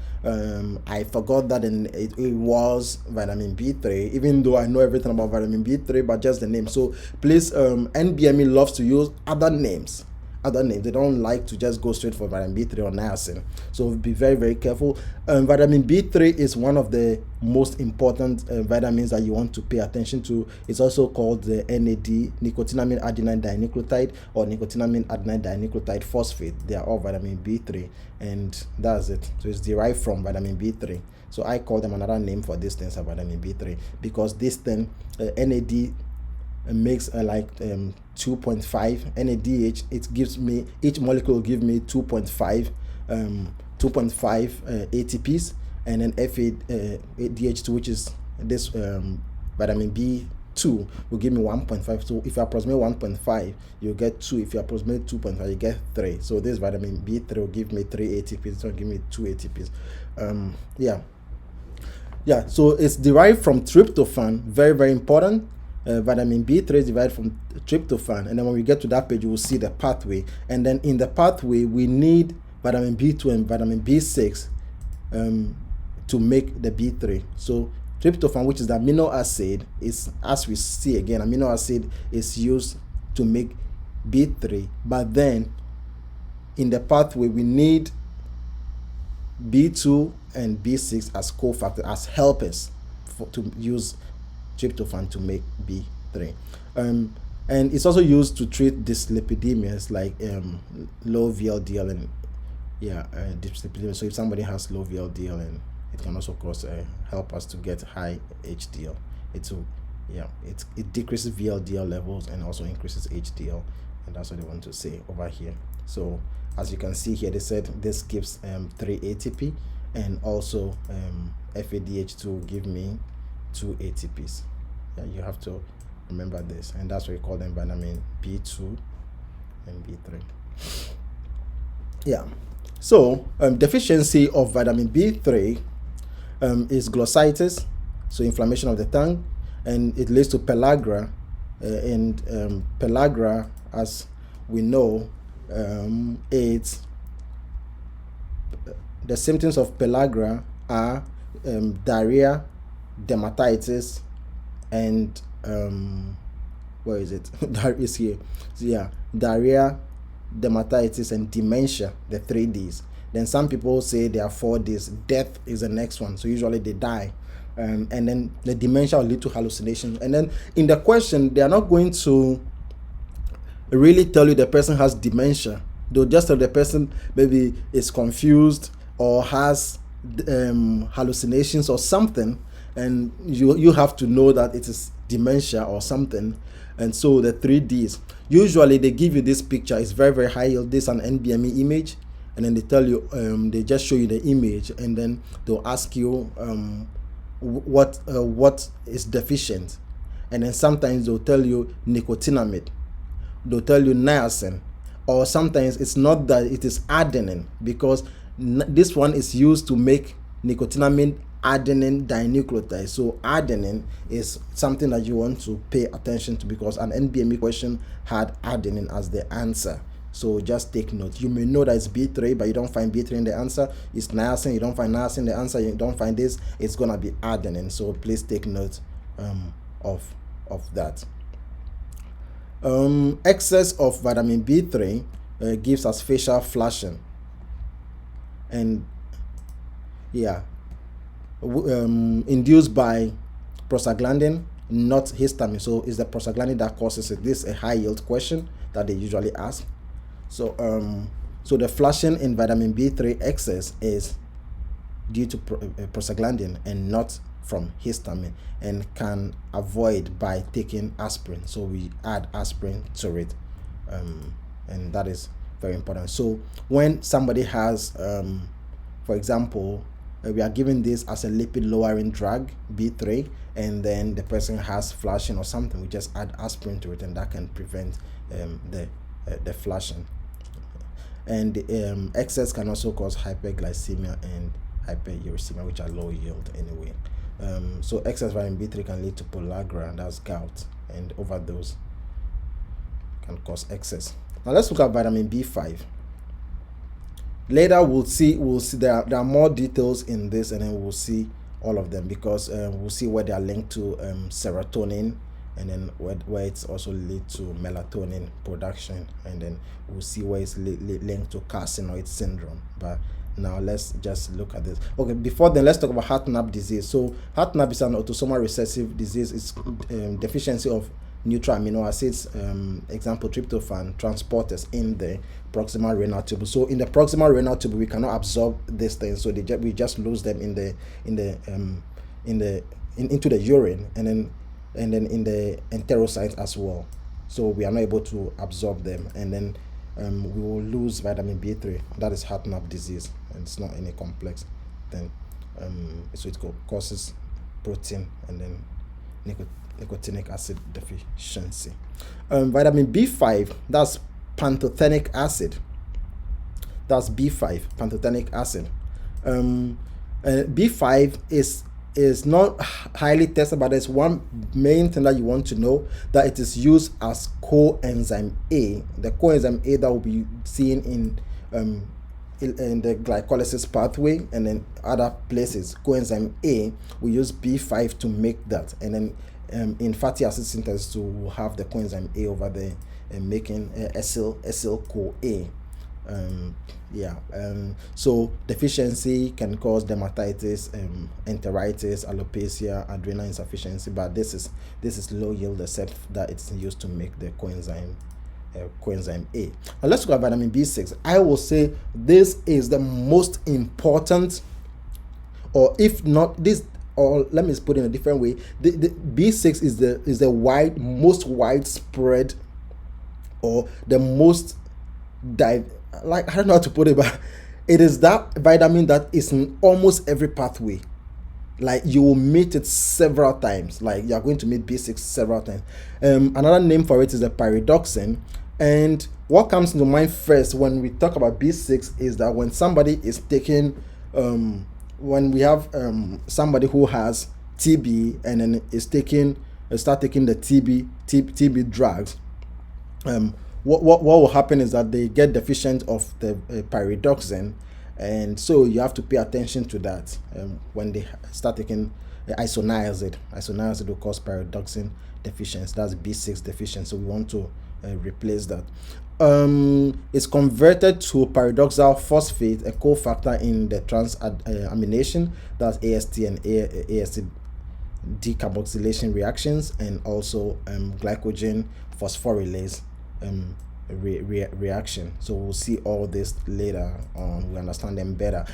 I forgot that, and it was vitamin B3, even though I know everything about vitamin B3, but just the name. So please, NBME loves to use other names. They don't like to just go straight for vitamin B3 or niacin. So be very, very careful. Vitamin B3 is one of the most important vitamins that you want to pay attention to. It's also called the NAD, nicotinamide adenine dinucleotide, or nicotinamide adenine dinucleotide phosphate. They are all vitamin B3, and that's it. So it's derived from vitamin B3. So I call them another name for these things, vitamin B3, because this thing, NAD, makes 2.5 NADH. It gives me, each molecule will give me 2.5 ATPs, and then FADH2, which is this vitamin B2, will give me 1.5. So if you approximate 1.5, you get 2. If you approximate 2.5, you get 3. So this vitamin B3 will give me 3 ATPs. It's going to give me 2 ATPs. So it's derived from tryptophan. Very, very important. Vitamin B3 is derived from tryptophan, and then when we get to that page, you will see the pathway, and then in the pathway we need vitamin B2 and vitamin B6 to make the B3. So tryptophan, which is the amino acid, is, as we see again, amino acid is used to make B3, but then in the pathway we need B2 and B6 as cofactors, as helpers to use tryptophan to make B3. And it's also used to treat dyslipidemias like low VLDL and dyslipidemia. So if somebody has low VLDL, and it can also cause help us to get high HDL. It will Yeah, it decreases VLDL levels and also increases HDL, and that's what they want to say over here. So as you can see here, they said this gives 3 ATP, and also FADH2 will give me 2 ATPs. Yeah, you have to remember this, and that's why we call them vitamin B2 and B3. Yeah, so deficiency of vitamin B3 is glossitis, so inflammation of the tongue, and it leads to pellagra, and pellagra, as we know, it's the symptoms of pellagra are diarrhea, dermatitis, and where is it? It's here. So yeah, diarrhea, dermatitis, and dementia, the 3 Ds. Then some people say there are 4 Ds. Death is the next one, so usually they die. And then the dementia will lead to hallucinations. And then in the question, they are not going to really tell you the person has dementia. They'll just tell the person maybe is confused or has hallucinations or something, and you have to know that it is dementia or something. And so the 3 Ds, usually they give you this picture. It's very, very high yield. This is an NBME image, and then they tell you, they just show you the image, and then they'll ask you what is deficient, and then sometimes they'll tell you nicotinamide, they'll tell you niacin, or sometimes it's not that, it is adenine, because this one is used to make nicotinamide adenine dinucleotide. So adenine is something that you want to pay attention to, because an NBME question had adenine as the answer. So just take note. You may know that it's B3, but you don't find B3 in the answer. It's niacin, you don't find niacin in the answer, you don't find this, it's gonna be adenine. So please take note of that. Excess of vitamin B3 gives us facial flushing, and yeah, induced by prostaglandin, not histamine. So it's the prostaglandin that causes it. This is a high yield question that they usually ask. So so the flushing in vitamin B3 excess is due to prostaglandin and not from histamine, and can avoid by taking aspirin. So we add aspirin to it, and that is very important. So when somebody has, for example, we are giving this as a lipid lowering drug, B3, and then the person has flushing or something, we just add aspirin to it, and that can prevent the flushing. And excess can also cause hyperglycemia and hyperuricemia, which are low yield anyway. So excess vitamin B3 can lead to pellagra, and that's gout, and overdose can cause excess. Now let's look at vitamin B5. Later we'll see there are more details in this, and then we'll see all of them, because we'll see where they are linked to serotonin, and then where it's also lead to melatonin production, and then we'll see where it's linked to carcinoid syndrome. But now let's just look at this. Okay, before then, let's talk about Hartnup disease. So Hartnup is an autosomal recessive disease. It's deficiency of neutral amino acids, example tryptophan transporters in the proximal renal tube. So in the proximal renal tube, we cannot absorb these things, so we just lose them into the urine, and then in the enterocytes as well. So we are not able to absorb them, and then we will lose vitamin B3. That is Hartnup disease, and it's not any complex thing. So it causes protein and then nicotinic acid deficiency. Vitamin B5, that's pantothenic acid. That's B5, pantothenic acid. B5 is not highly tested, but there's one main thing that you want to know, that it is used as coenzyme A. The coenzyme A that will be seen in the glycolysis pathway, and then other places. Coenzyme A, we use B5 to make that, and then in fatty acid synthesis to we'll have the coenzyme A over there, and making acyl-CoA. So deficiency can cause dermatitis, enteritis, alopecia, adrenal insufficiency, but this is low yield, except that it's used to make the coenzyme A. Now let's look at vitamin B6. I will say this is the most important, or if not this, or let me put it in a different way, the B6 is the most widespread, or the most like, I don't know how to put it, but it is that vitamin that is in almost every pathway. Like, you will meet it several times. Like, you are going to meet B6 several times. Another name for it is the pyridoxine. And what comes to mind first when we talk about B6 is that when somebody is taking, when we have somebody who has TB and then is start taking the TB drugs, what will happen is that they get deficient of the pyridoxine, and so you have to pay attention to that. When they start taking isoniazid will cause pyridoxine deficiency. That's B6 deficiency. So we want to replace that. It's converted to pyridoxal phosphate, a cofactor in the transamination. That's AST and AST decarboxylation reactions, and also glycogen phosphorylase reaction. So we'll see all this later on. We understand them better.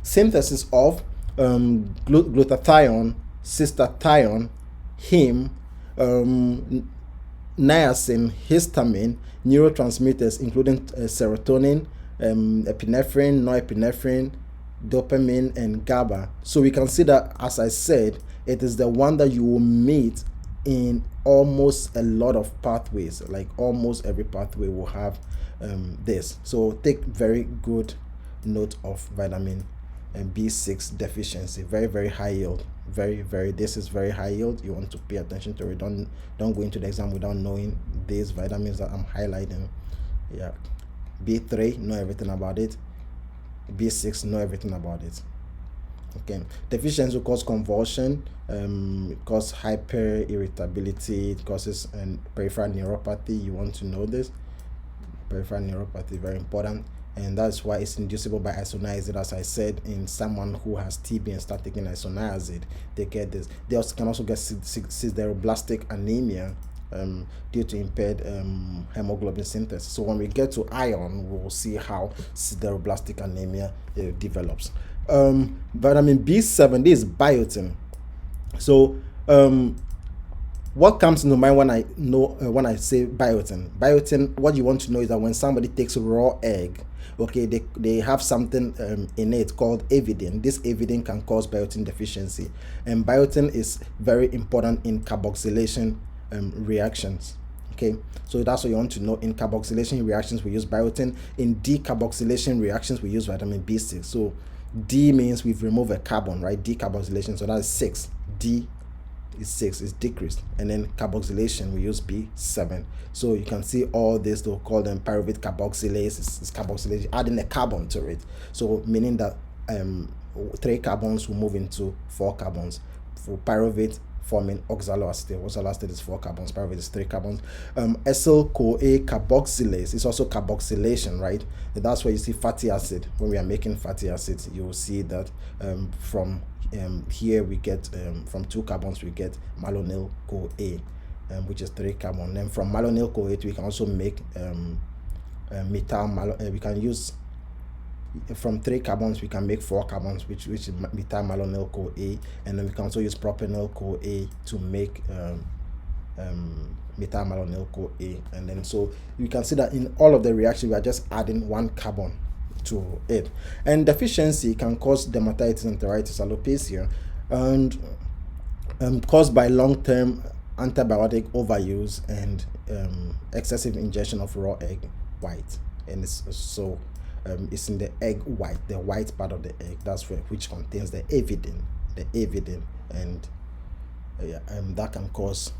Synthesis of glutathione, cystathione, heme, niacin, histamine, neurotransmitters including serotonin, epinephrine, norepinephrine, dopamine, and GABA. So we can see that, as I said, it is the one that you will meet in almost a lot of pathways. Like, almost every pathway will have this. So take very good note of vitamin B6 deficiency. Very, very high yield. This is very high yield. You want to pay attention to it. Don't go into the exam without knowing these vitamins that I'm highlighting. Yeah. B3, know everything about it. B6, know everything about it. Okay. Deficiency will cause convulsion, it causes hyper irritability, it causes peripheral neuropathy. You want to know this. Peripheral neuropathy, very important. And that's why it's inducible by isoniazid. As I said, in someone who has TB and start taking isoniazid, they get this. They also can also get sideroblastic anemia due to impaired hemoglobin synthesis. So when we get to iron, we will see how sideroblastic anemia develops. Vitamin B7, this is biotin. So what comes to mind when I say biotin? Biotin, what you want to know is that when somebody takes a raw egg, okay, they have something in it called avidin. This avidin can cause biotin deficiency, and biotin is very important in carboxylation reactions. Okay, so that's what you want to know. In carboxylation reactions, we use biotin. In decarboxylation reactions, we use vitamin B6. So D means we've removed a carbon, right? Decarboxylation, so that's 6. D is 6, is decreased. And then carboxylation, we use B7. So you can see all this, they'll call them pyruvate carboxylase. It's carboxylation, adding a carbon to it. So meaning that 3 carbons will move into 4 carbons. For pyruvate, forming oxaloacetate. Oxaloacetate is 4 carbons, pyruvate is 3 carbons. Acyl-CoA carboxylase is also carboxylation, right? And that's where you see fatty acid. When we are making fatty acids, you will see that from here we get from 2 carbons we get malonyl-CoA, which is 3 carbon. Then from malonyl-CoA we can also make we can use from 3 carbons we can make 4 carbons, which is methyl malonyl-CoA, and then we can also use propenyl-CoA to make methyl malonyl-CoA. And then so you can see that in all of the reactions we are just adding 1 carbon to it. And deficiency can cause dermatitis, enteritis, alopecia, and caused by long-term antibiotic overuse and excessive ingestion of raw egg white. And it's so it's in the egg white, the white part of the egg. That's which contains the avidin, and that can cause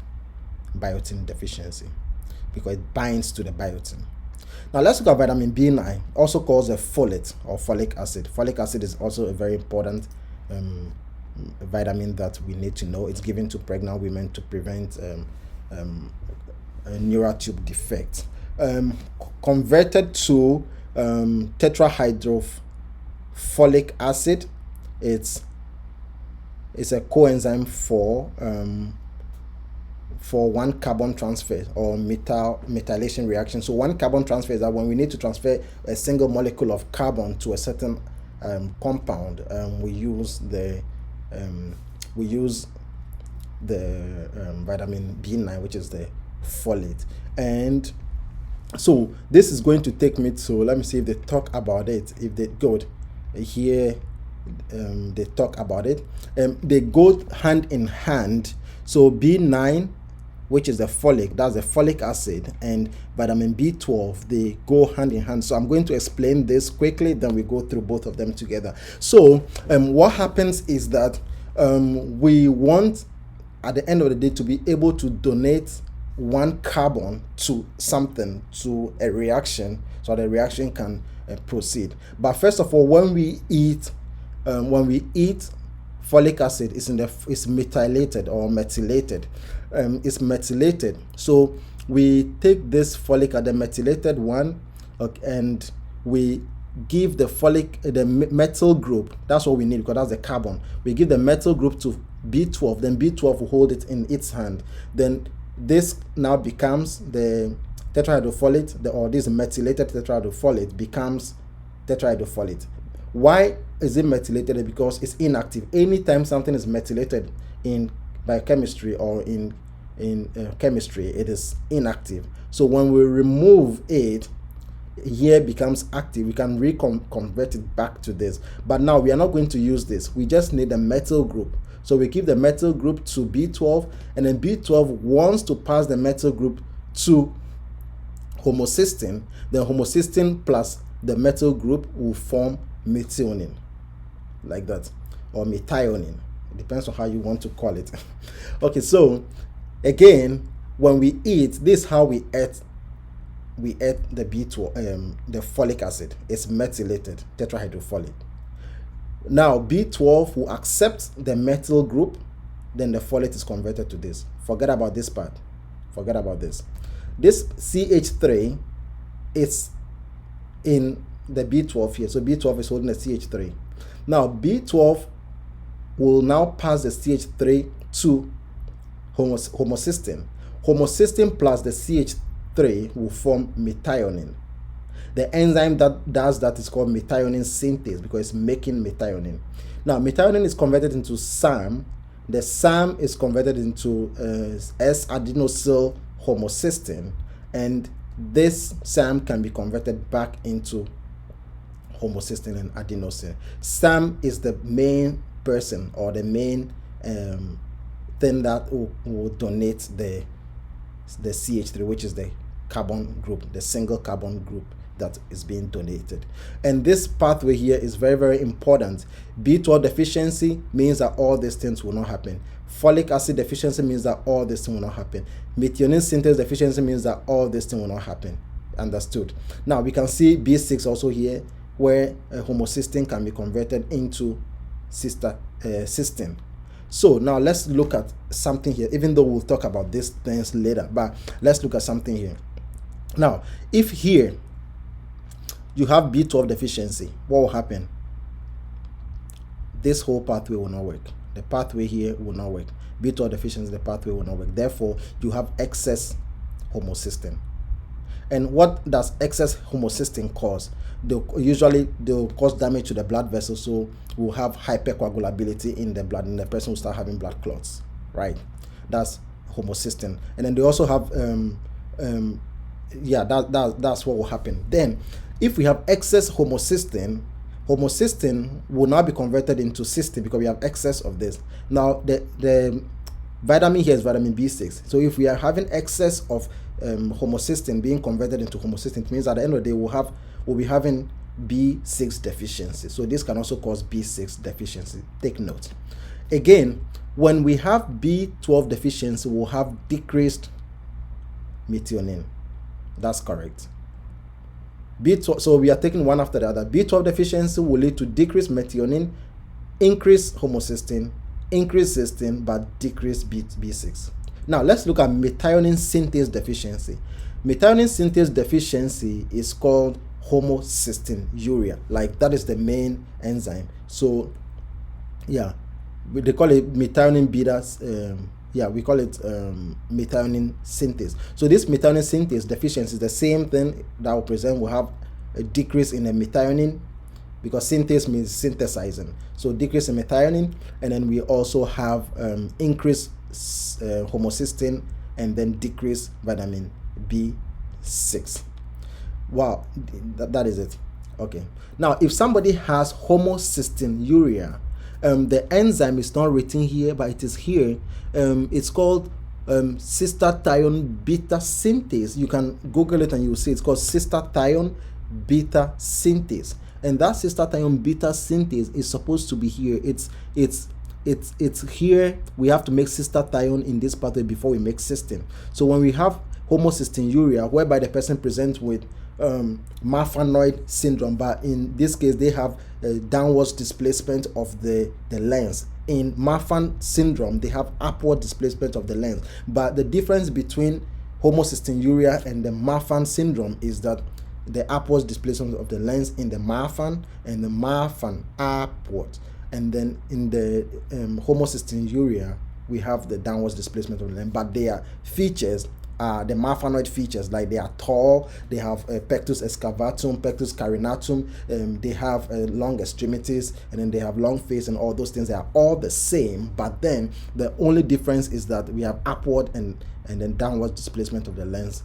biotin deficiency because it binds to the biotin. Now let's look at vitamin B9, also called a folate or folic acid. Folic acid is also a very important vitamin that we need to know. It's given to pregnant women to prevent a neural tube defect. Converted to tetrahydrofolic acid, it's a coenzyme for 1 carbon transfer or methylation reaction. So 1 carbon transfer is that when we need to transfer a single molecule of carbon to a certain compound, we use the we use the vitamin B9, which is the folate. And so this is going to take me to, let me see if they talk about it. If they go here, they talk about it. They go hand in hand. So B9, which is the folic, that's the folic acid, and vitamin B12, they go hand in hand. So I'm going to explain this quickly, then we go through both of them together. So what happens is that we want, at the end of the day, to be able to donate one carbon to something, to a reaction, so the reaction can proceed. But first of all, when we eat folic acid, it's methylated or methylated. It's methylated. So we take this folic acid, the methylated one, and we give the methyl group. That's what we need, because that's the carbon. We give the methyl group to B12, then B12 will hold it in its hand. Then this now becomes the tetrahydrofolate, or this methylated tetrahydrofolate becomes tetrahydrofolate. Why is it methylated? Because it's inactive. Anytime something is methylated in biochemistry or in chemistry, it is inactive. So when we remove it, here becomes active. We can reconvert it back to this. But now we are not going to use this. We just need a methyl group. So we give the methyl group to B12, and then B12 wants to pass the methyl group to homocysteine. Then homocysteine plus the methyl group will form methionine, like that, or methionine. It depends on how you want to call it. Okay, so again, when we eat, this is how we ate the B12, the folic acid. It's methylated tetrahydrofolate. Now B12 will accept the methyl group, then the folate is converted to this. Forget about this part. Forget about this. This CH3 is in the B12 here. So B12 is holding the CH3. Now B12 will now pass the CH3 to homocysteine. Homocysteine plus the CH3 will form methionine. The enzyme that does that is called methionine synthase, because it's making methionine. Now methionine is converted into SAM. The SAM is converted into S-adenosyl homocysteine, and this SAM can be converted back into homocysteine and adenosine. SAM is the main person, or the main thing that will donate the CH3, which is the carbon group, the single carbon group that is being donated. And this pathway here is very, very important. B12 deficiency means that all these things will not happen. Folic acid deficiency means that all this thing will not happen. Methionine synthase deficiency means that all this thing will not happen. Understood? Now we can see B6 also here, where homocysteine can be converted into cysteine. So now let's look at something here, even though we'll talk about these things later, but let's look at something here. Now, if here you have B12 deficiency, what will happen? This whole pathway will not work. The pathway here will not work. B12 deficiency, the pathway will not work. Therefore, you have excess homocysteine. And what does excess homocysteine cause? Usually they'll cause damage to the blood vessels, so we'll have hypercoagulability in the blood, and the person will start having blood clots, right? That's homocysteine. And then they also have that's what will happen. Then if we have excess homocysteine will now be converted into cysteine, because we have excess of this. Now the vitamin here is vitamin B6. So if we are having excess of homocysteine being converted into homocysteine, it means at the end of the day we'll be having B6 deficiency. So this can also cause B6 deficiency. Take note. Again, when we have B12 deficiency, we'll have decreased methionine. That's correct. B12, so we are taking one after the other. B12 deficiency will lead to decreased methionine, increased homocysteine, increased cysteine, but decreased B6. Now let's look at methionine synthase deficiency. Methionine synthase deficiency is called homocysteinuria. Like, that is the main enzyme. So yeah, they call it methionine beta. We call it methionine synthase. So this methionine synthase deficiency is the same thing that will present. We'll have a decrease in the methionine because synthase means synthesizing. So decrease in methionine, and then we also have increase homocysteine, and then decrease vitamin B6. Wow, that is it. Okay, now if somebody has homocystinuria, the enzyme is not written here, but it is here. It's called cystathione beta synthase. You can Google it and you will see it's called cystathione beta synthase. And that cystathione beta synthase is supposed to be here. It's here. We have to make cystathione in this pathway before we make cysteine. So when we have homocystinuria, whereby the person presents with Marfanoid syndrome, but in this case they have a downwards displacement of the lens. In Marfan syndrome they have upward displacement of the lens, but the difference between homocystinuria and the Marfan syndrome is that the upward displacement of the lens in the Marfan, and the Marfan upward, and then in the homocystinuria we have the downwards displacement of the lens, but their features are the Marfanoid features, like they are tall, they have pectus excavatum, pectus carinatum, they have long extremities, and then they have long face, and all those things. They are all the same, but then the only difference is that we have upward and then downward displacement of the lens.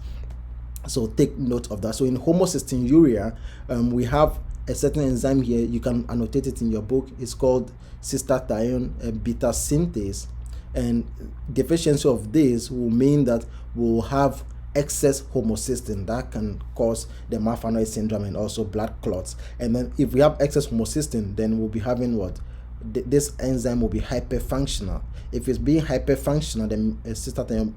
So take note of that. So in homocystinuria, we have a certain enzyme here. You can annotate it in your book. It's called cystathione beta synthase. And deficiency of this will mean that we'll have excess homocysteine that can cause the Marfanoid syndrome and also blood clots. And then if we have excess homocysteine, then we'll be having what? This enzyme will be hyperfunctional. If it's being hyperfunctional, then cystathione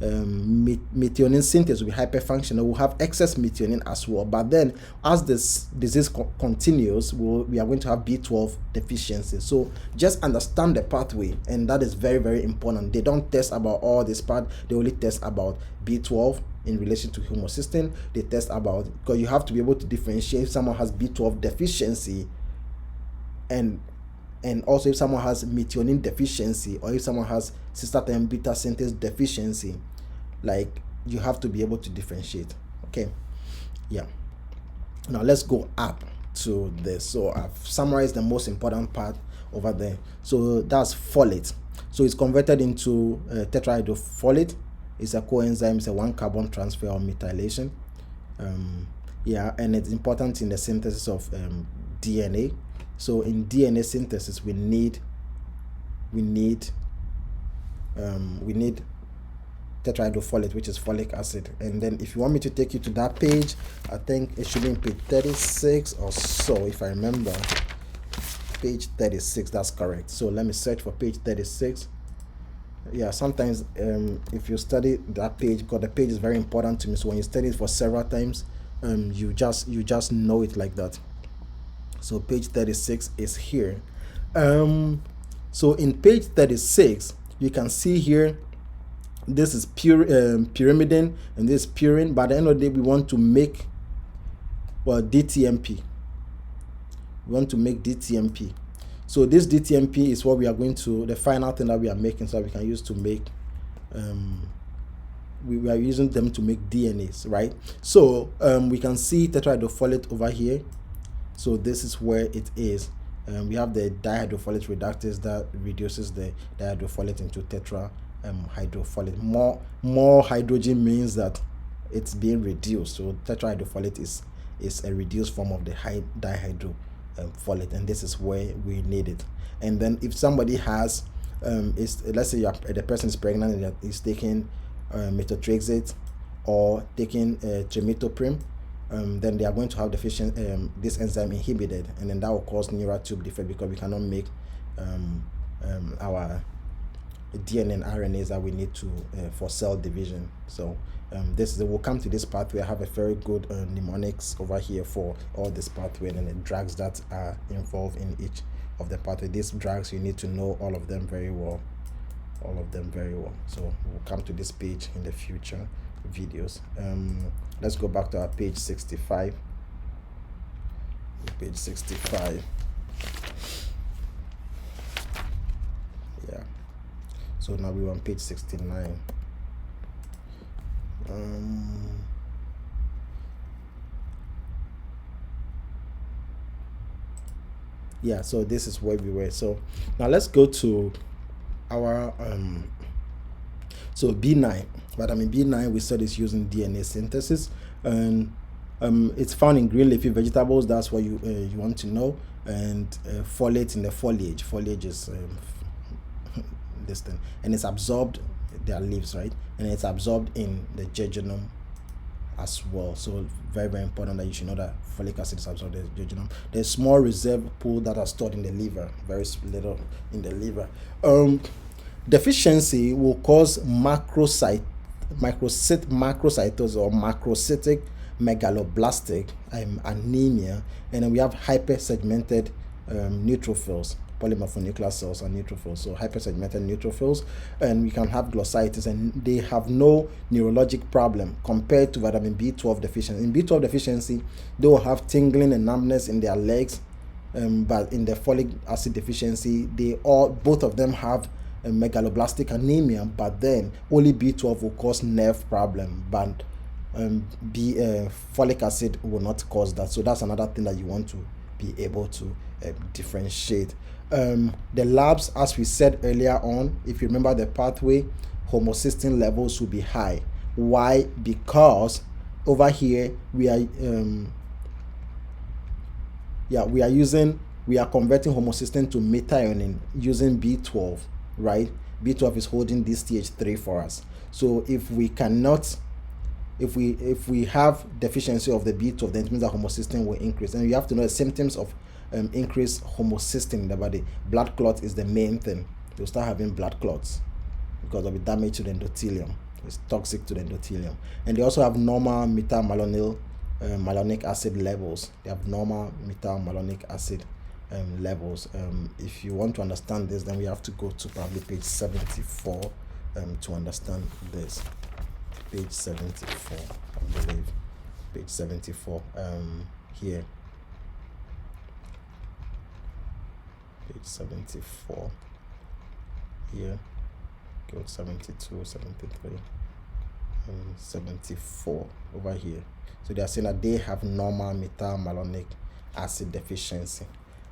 methionine synthase will be hyperfunctional. We'll have excess methionine as well. But then as this disease continues, we are going to have B12 deficiency. So just understand the pathway, and that is very, very important. They don't test about all this part. They only test about B12 in relation to homocysteine. They test about, because you have to be able to differentiate if someone has B12 deficiency and also if someone has methionine deficiency, or if someone has cystathione beta synthase deficiency. Like, you have to be able to differentiate. Okay, yeah. Now let's go up to this. So I've summarized the most important part over there. So that's folate. So it's converted into tetrahydrofolate. It's a coenzyme. It's a 1 carbon transfer or methylation. Yeah, and it's important in the synthesis of DNA. So in DNA synthesis, we need tetrahydrofolate, which is folic acid. And then if you want me to take you to that page, I think it should be in page 36 or so, if I remember. Page 36, that's correct. So let me search for page 36. Yeah, sometimes if you study that page, because the page is very important to me, so when you study it for several times, you just know it like that. So page 36 is here. So in page 36, you can see here, this is pyrimidine and this is purine. By the end of the day, we want to make, well, DTMP. We want to make DTMP. So this DTMP is what we are going to, the final thing that we are making, so we can use to make, we are using them to make DNAs, right? So we can see tetrahydrofolate over here. So this is where it is. We have the dihydrofolate reductase that reduces the dihydrofolate into tetrahydrofolate. More hydrogen means that it's being reduced. So tetrahydrofolate is a reduced form of the dihydrofolate, and this is where we need it. And then if somebody has, let's say the person is pregnant and is taking methotrexate or taking trimethoprim, then they are going to have deficient this enzyme inhibited, and then that will cause neural tube defect, because we cannot make our DNA and RNAs that we need to for cell division. So we'll come to this pathway. I have a very good mnemonics over here for all this pathway and the drugs that are involved in each of the pathway. These drugs, you need to know all of them very well. So we'll come to this page in the future videos. Let's go back to our page 65. Page 65. Yeah. So now we're on page 69. Yeah, so this is where we were. So now let's go to our so B9. Vitamin B9 we said is using DNA synthesis, and it's found in green leafy vegetables. That's what you want to know. And folate in the foliage. Foliage is this thing, and it's absorbed, their leaves, right? And it's absorbed in the jejunum as well. So very, very important that you should know that folic acid is absorbed in the jejunum. There's small reserve pool that are stored in the liver, very little in the liver. Deficiency will cause macrocytosis or macrocytic megaloblastic anemia, and then we have hypersegmented neutrophils, polymorphonuclear cells and neutrophils. So hypersegmented neutrophils, and we can have glossitis, and they have no neurologic problem compared to vitamin B12 deficiency. In B12 deficiency, they will have tingling and numbness in their legs, but in the folic acid deficiency, both of them have a megaloblastic anemia, but then only B12 will cause nerve problem, but folic acid will not cause that. So that's another thing that you want to be able to differentiate. The labs, as we said earlier on, if you remember the pathway, homocysteine levels will be high. Why? Because over here we are converting homocysteine to methionine using B12, right? B12 is holding this TH3 for us. So if we have deficiency of the B12, then it means that homocysteine will increase. And you have to know the symptoms of increased homocysteine in the body. Blood clot is the main thing. You'll start having blood clots because of the damage to the endothelium. It's toxic to the endothelium. And they also have normal malonic acid levels. They have normal malonic acid levels. If you want to understand this, then we have to go to probably page 74 to understand this. Page 74, I believe. Page 74 here. Page 74 here. Go 72, 73, 74 over here. So they are saying that they have normal malonic acid deficiency.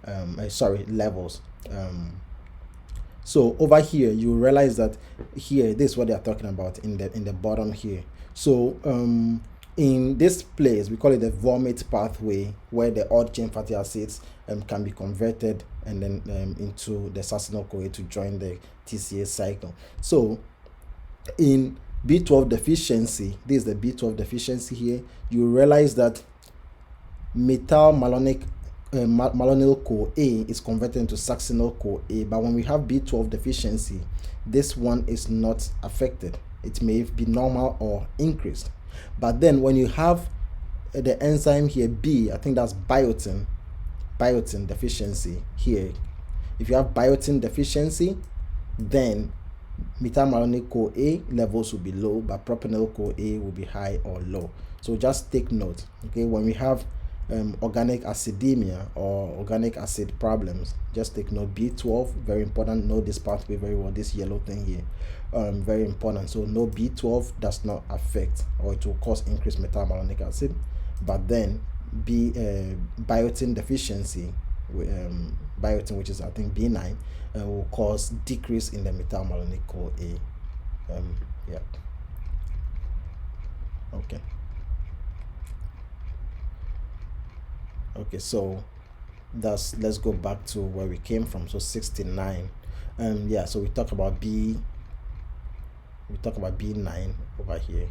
Levels. So over here, you realize that here, this is what they are talking about in the bottom here. So in this place, we call it the vomit pathway, where the odd chain fatty acids can be converted and then into the succinyl-CoA to join the TCA cycle. So in B12 deficiency, this is the B12 deficiency here, you realize that malonyl-CoA is converted into succinyl-CoA, but when we have B12 deficiency, this one is not affected. It may be normal or increased. But then when you have the enzyme here, I think that's biotin deficiency here. If you have biotin deficiency, then metalmalonyl-CoA levels will be low, but propionyl-CoA will be high or low. So just take note, okay, when we have organic acidemia or organic acid problems, just take note. B12, very important. Know this pathway very well, this yellow thing here, very important. So no, B12 does not affect, or it will cause increased metalmalonic acid, but then biotin deficiency, biotin, which is I think B9, will cause decrease in the metalmalonyl-CoA. Yeah. Okay, so let's go back to where we came from. So 69. So we talk about B9 over here.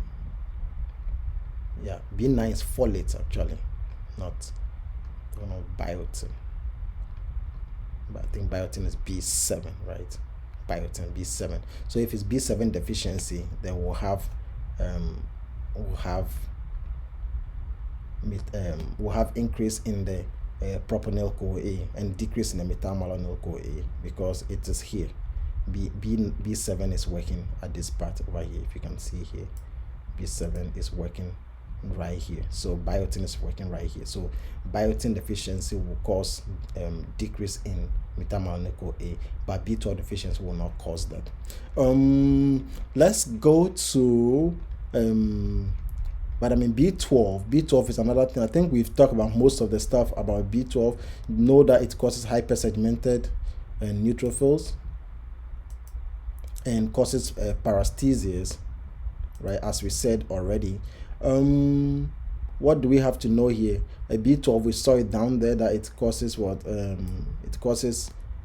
Yeah, B9 is folate actually, not biotin. But I think biotin is B7, right? Biotin B7. So if it's B7 deficiency, then we'll have increase in the propionyl-CoA and decrease in the metalmalonyl-CoA, because it is here. B7 is working at this part over here. If you can see here, B7 is working right here. So biotin is working right here. So biotin deficiency will cause decrease in metalmalonyl-CoA, but B12 deficiency will not cause that. Let's go to Vitamin B12 is another thing. I think we've talked about most of the stuff about B12. Know that it causes hypersegmented neutrophils and causes paresthesias, right, as we said already. What do we have to know here? B12, we saw it down there that it causes what?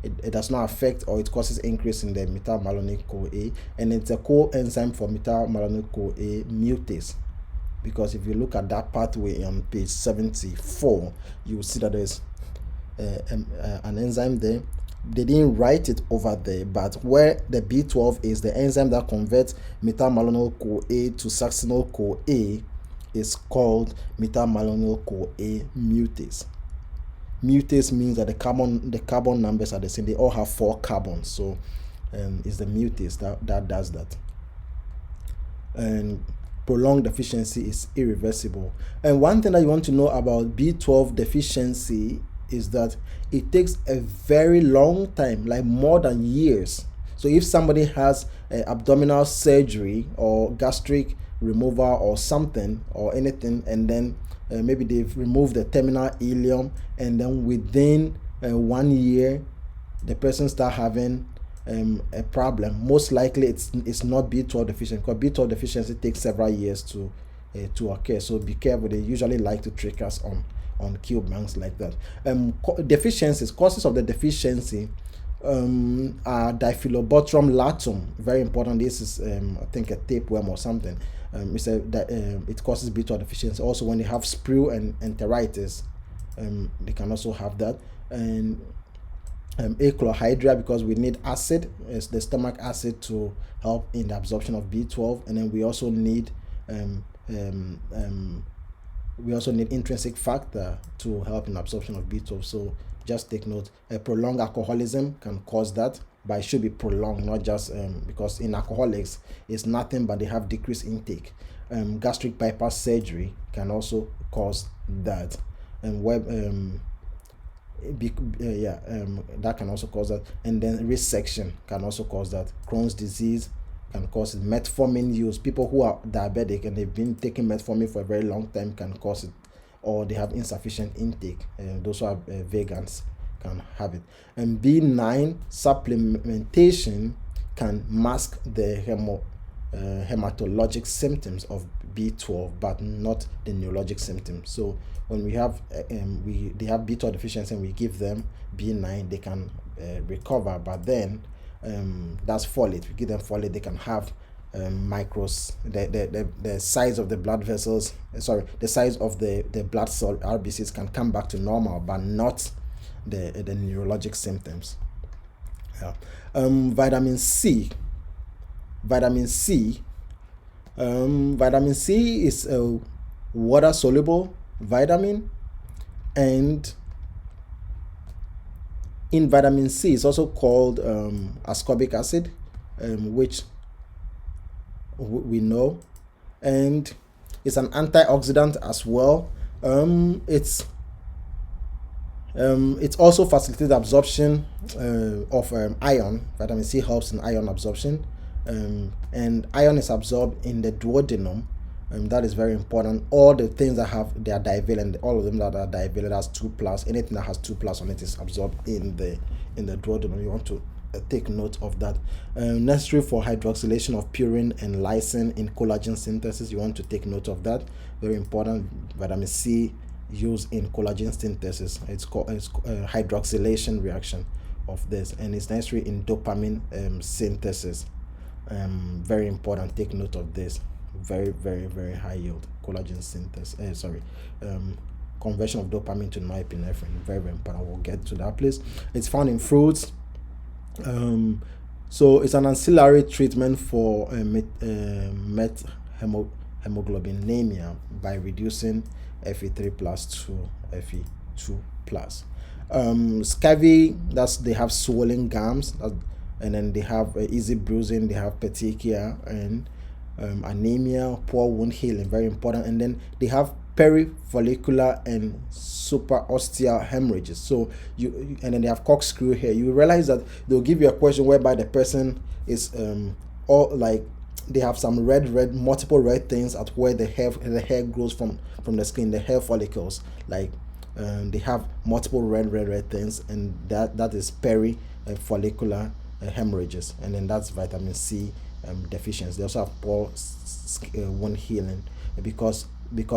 It does not affect, or it causes increase in the metalmalonyl-CoA, and it's a coenzyme for metalmalonyl-CoA mutase. Because if you look at that pathway on page 74, you will see that there's an enzyme there. They didn't write it over there, but where the B12 is, the enzyme that converts metalmalonyl-CoA to succinyl-CoA is called metalmalonyl-CoA mutase. Mutase means that the carbon numbers are the same. They all have 4 carbons, so it's the mutase that does that. And prolonged deficiency is irreversible. And one thing that you want to know about B12 deficiency is that it takes a very long time, like more than years. So if somebody has abdominal surgery or gastric removal or something or anything, and then maybe they've removed the terminal ileum, and then within 1 year the person start having a problem, most likely it's not B12 deficiency, because B12 deficiency takes several years to occur. So be careful. They usually like to trick us on kill banks like that. Deficiencies, causes of the deficiency are diphyllobothrum latum. Very important. This is I think a tapeworm or something. It causes B12 deficiency. Also, when they have sprue and enteritis, they can also have that. And achlorhydria, because we need acid, is the stomach acid, to help in the absorption of B12, and then we also need intrinsic factor to help in absorption of B12. So just take note. Prolonged alcoholism can cause that, but it should be prolonged, not just because in alcoholics it's nothing but they have decreased intake. Gastric bypass surgery can also cause that, and that can also cause that. And then resection can also cause that. Crohn's disease can cause it. Metformin use, people who are diabetic and they've been taking metformin for a very long time can cause it, or they have insufficient intake. Those who are vegans can have it. And B9 supplementation can mask the hematologic symptoms of B12, but not the neurologic symptoms. So when we have they have B12 deficiency and we give them B9, they can recover. But then that's folate. We give them folate, they can have micros, the size of the blood vessels, the size of the blood cell RBCs can come back to normal, but not the neurologic symptoms. Vitamin C is a water soluble vitamin, and in vitamin C is also called ascorbic acid, which we know, and it's an antioxidant as well. It's also facilitates absorption of iron. Vitamin C helps in iron absorption, and iron is absorbed in the duodenum. That is very important. All the things that they are divalent, all of them that are divalent has 2+. Anything that has 2+ on it is absorbed in the duodenum. You want to take note of that. Necessary for hydroxylation of purine and lysine in collagen synthesis. You want to take note of that. Very important. Vitamin C used in collagen synthesis. It's called hydroxylation reaction of this, and it's necessary in dopamine synthesis. Very important. Take note of this. Very, very, very high yield collagen synthesis. Conversion of dopamine to norepinephrine. Very, very important. We'll get to that place. It's found in fruits. So it's an ancillary treatment for hemoglobinemia by reducing Fe3+ to Fe2+. Scurvy, they have swollen gums, and then they have easy bruising, they have petechia, and anemia, poor wound healing, very important. And then they have perifollicular and supraosteal hemorrhages. So and then they have corkscrew hair. You realize that they'll give you a question whereby the person is they have some multiple red things at where the hair grows from the skin, the hair follicles. Like they have multiple red things, and that is follicular hemorrhages, and then that's vitamin C deficiency. They also have poor wound healing because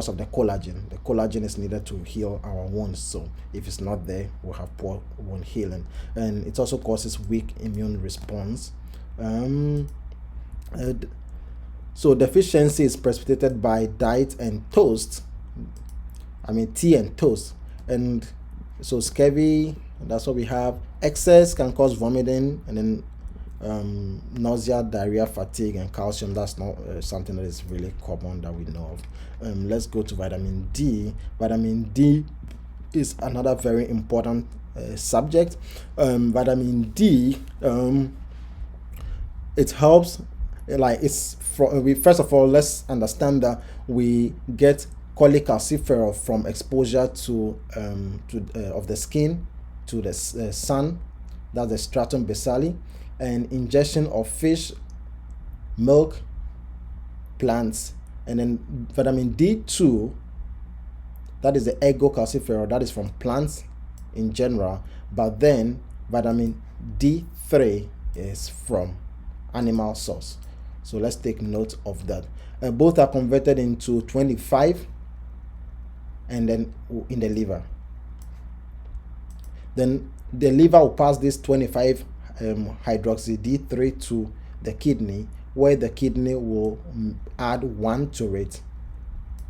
of the collagen. The collagen is needed to heal our wounds, so if it's not there, we'll have poor wound healing. And it also causes weak immune response. So deficiency is precipitated by diet and toast. Tea and toast. And so scurvy, that's what we have. Excess can cause vomiting, and then nausea, diarrhea, fatigue, and calcium. That's not something that is really common that we know of. Let's go to vitamin D. Vitamin D is another very important subject. Vitamin D, it helps. First of all, let's understand that we get cholecalciferol from exposure to of the skin to the sun. That's the stratum basale, and ingestion of fish, milk, plants. And then vitamin D2, that is the egocalciferol, that is from plants in general, but then vitamin D3 is from animal source. So let's take note of that. Both are converted into 25 and then in the liver. Then the liver will pass this 25 hydroxy D3 to the kidney, where the kidney will add 1 to it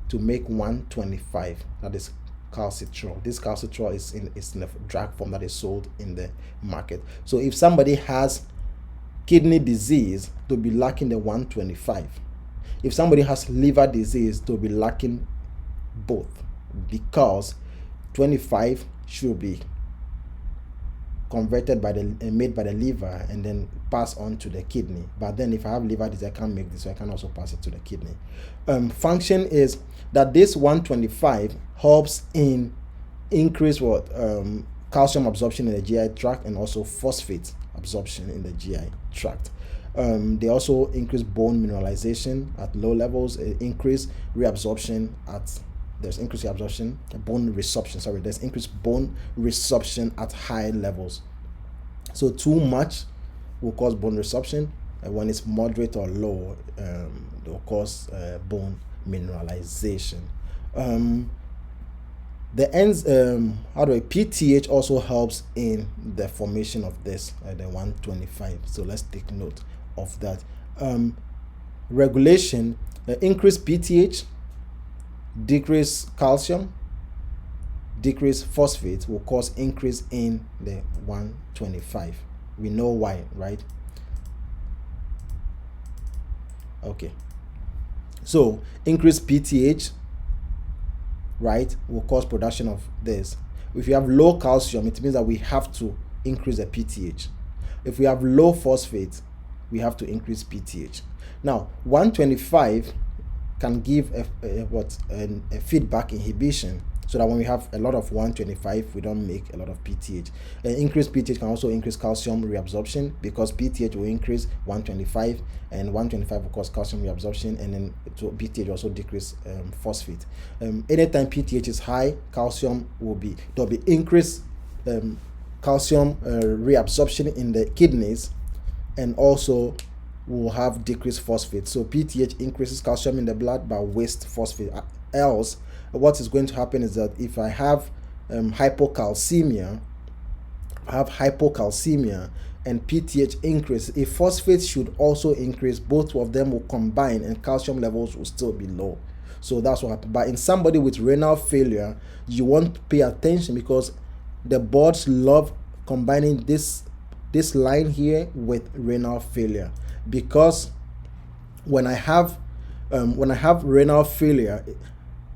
to make 125. That is calcitrol. This calcitrol is in a drug form that is sold in the market. So if somebody has kidney disease, they'll be lacking the 125. If somebody has liver disease, they'll be lacking both, because 25 should be converted made by the liver and then pass on to the kidney. But then if I have liver disease, I can't make this, so I can also pass it to the kidney. Function is that this 125 helps in increase calcium absorption in the GI tract, and also phosphate absorption in the GI tract. They also increase bone mineralization at low levels, increase reabsorption there's increased reabsorption, there's increased bone resorption at high levels. So too much will cause bone resorption, and when it's moderate or low, it will cause bone mineralization. PTH also helps in the formation of this, the 125. So let's take note of that. Regulation, increase PTH, decrease calcium, decrease phosphate will cause increase in the 125. We know why, right? Okay. So increase PTH, right, will cause production of this. If you have low calcium, it means that we have to increase the PTH. If we have low phosphate, we have to increase PTH. Now, 125 can give a feedback inhibition, so that when we have a lot of 125, we don't make a lot of PTH. Increased PTH can also increase calcium reabsorption, because PTH will increase 125, and 125 will cause calcium reabsorption, and then PTH also decrease phosphate. Anytime PTH is high, there'll be increased calcium reabsorption in the kidneys, and also will have decreased phosphate. So PTH increases calcium in the blood but wastes phosphate. Else, what is going to happen is that if I have hypocalcemia and PTH increase, if phosphate should also increase, both of them will combine and calcium levels will still be low. So that's what happens. But in somebody with renal failure, you want to pay attention, because the boards love combining this line here with renal failure, because when I have renal failure,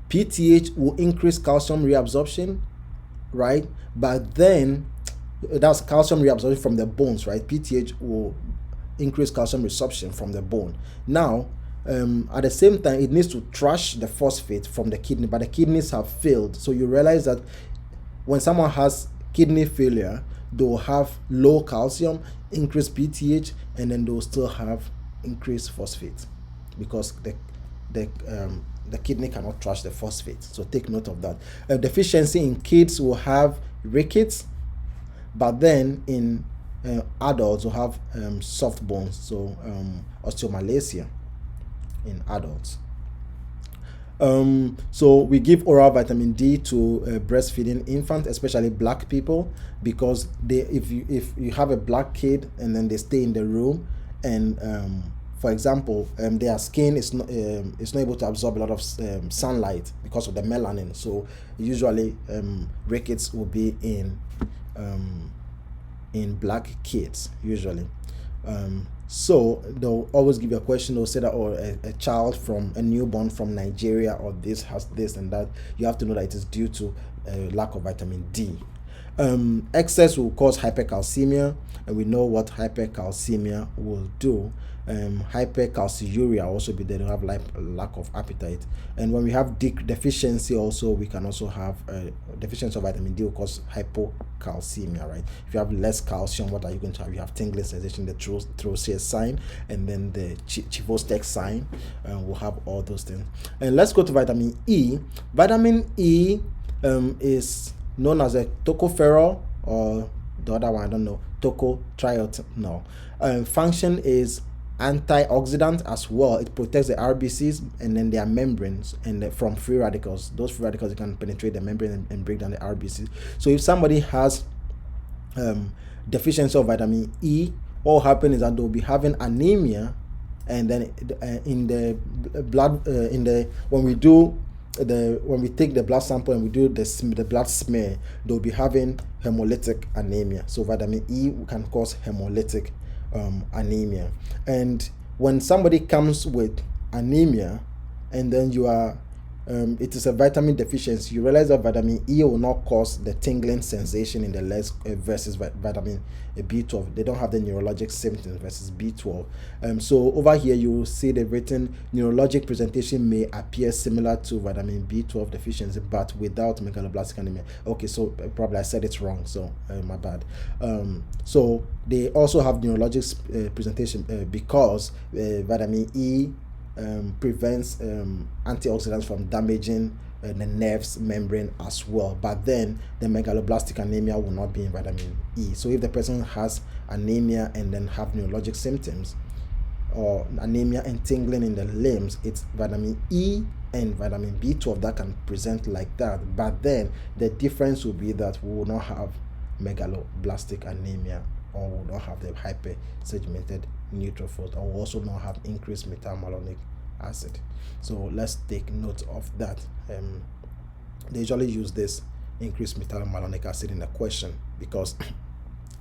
PTH will increase calcium reabsorption, right? But then that's calcium reabsorption from the bones, right? PTH will increase calcium resorption from the bone. Now, at the same time, it needs to trash the phosphate from the kidney, but the kidneys have failed. So you realize that when someone has kidney failure, they'll have low calcium, increased PTH, and then they'll still have increased phosphate, because the kidney cannot trash the phosphate. So take note of that. Deficiency in kids will have rickets, but then in adults will have soft bones, so osteomalacia in adults. So we give oral vitamin D to breastfeeding infants, especially black people, because if you have a black kid and then they stay in the room, and for example, their skin is not able to absorb a lot of sunlight because of the melanin. So usually rickets will be in black kids usually. So they'll always give you a question. They'll say that, or a child from a newborn from Nigeria, or this has this and that. You have to know that it is due to lack of vitamin D. Excess will cause hypercalcemia, and we know what hypercalcemia will do. Hypercalciuria also be there. They have lack of appetite, and when we have deficiency, also we can also have deficiency of vitamin D will cause hypocalcemia, right? If you have less calcium, what are you going to have? You have tingling sensation, the Trousseau sign, and then the Chivostek sign, and we'll have all those things. And let's go to vitamin E. Vitamin E is known as a tocopherol, or the other one I don't know, tocotrienol. Function is antioxidant as well. It protects the RBCs and then their membranes and from free radicals. Those free radicals, you can penetrate the membrane and break down the RBCs. So if somebody has deficiency of vitamin E, what will happen is that they'll be having anemia, and then in the blood when we take the blood sample and we do the blood smear, they'll be having hemolytic anemia. So vitamin E can cause hemolytic anemia. And when somebody comes with anemia, and then you are it is a vitamin deficiency, you realize that vitamin E will not cause the tingling sensation in the legs versus vitamin B12. They don't have the neurologic symptoms versus B12. So over here you will see the written neurologic presentation may appear similar to vitamin B12 deficiency, but without megaloblastic anemia. Okay, so probably I said it wrong, so my bad. So they also have neurologic presentation because vitamin E prevents antioxidants from damaging the nerves membrane as well. But then the megaloblastic anemia will not be in vitamin E. So if the person has anemia and then have neurologic symptoms, or anemia and tingling in the limbs, it's vitamin E and vitamin B12 that can present like that. But then the difference will be that we will not have megaloblastic anemia, or will not have the hypersegmented neutrophils, or will also not have increased methylmalonic acid. So let's take note of that. They usually use this increased methylmalonic acid in a question, because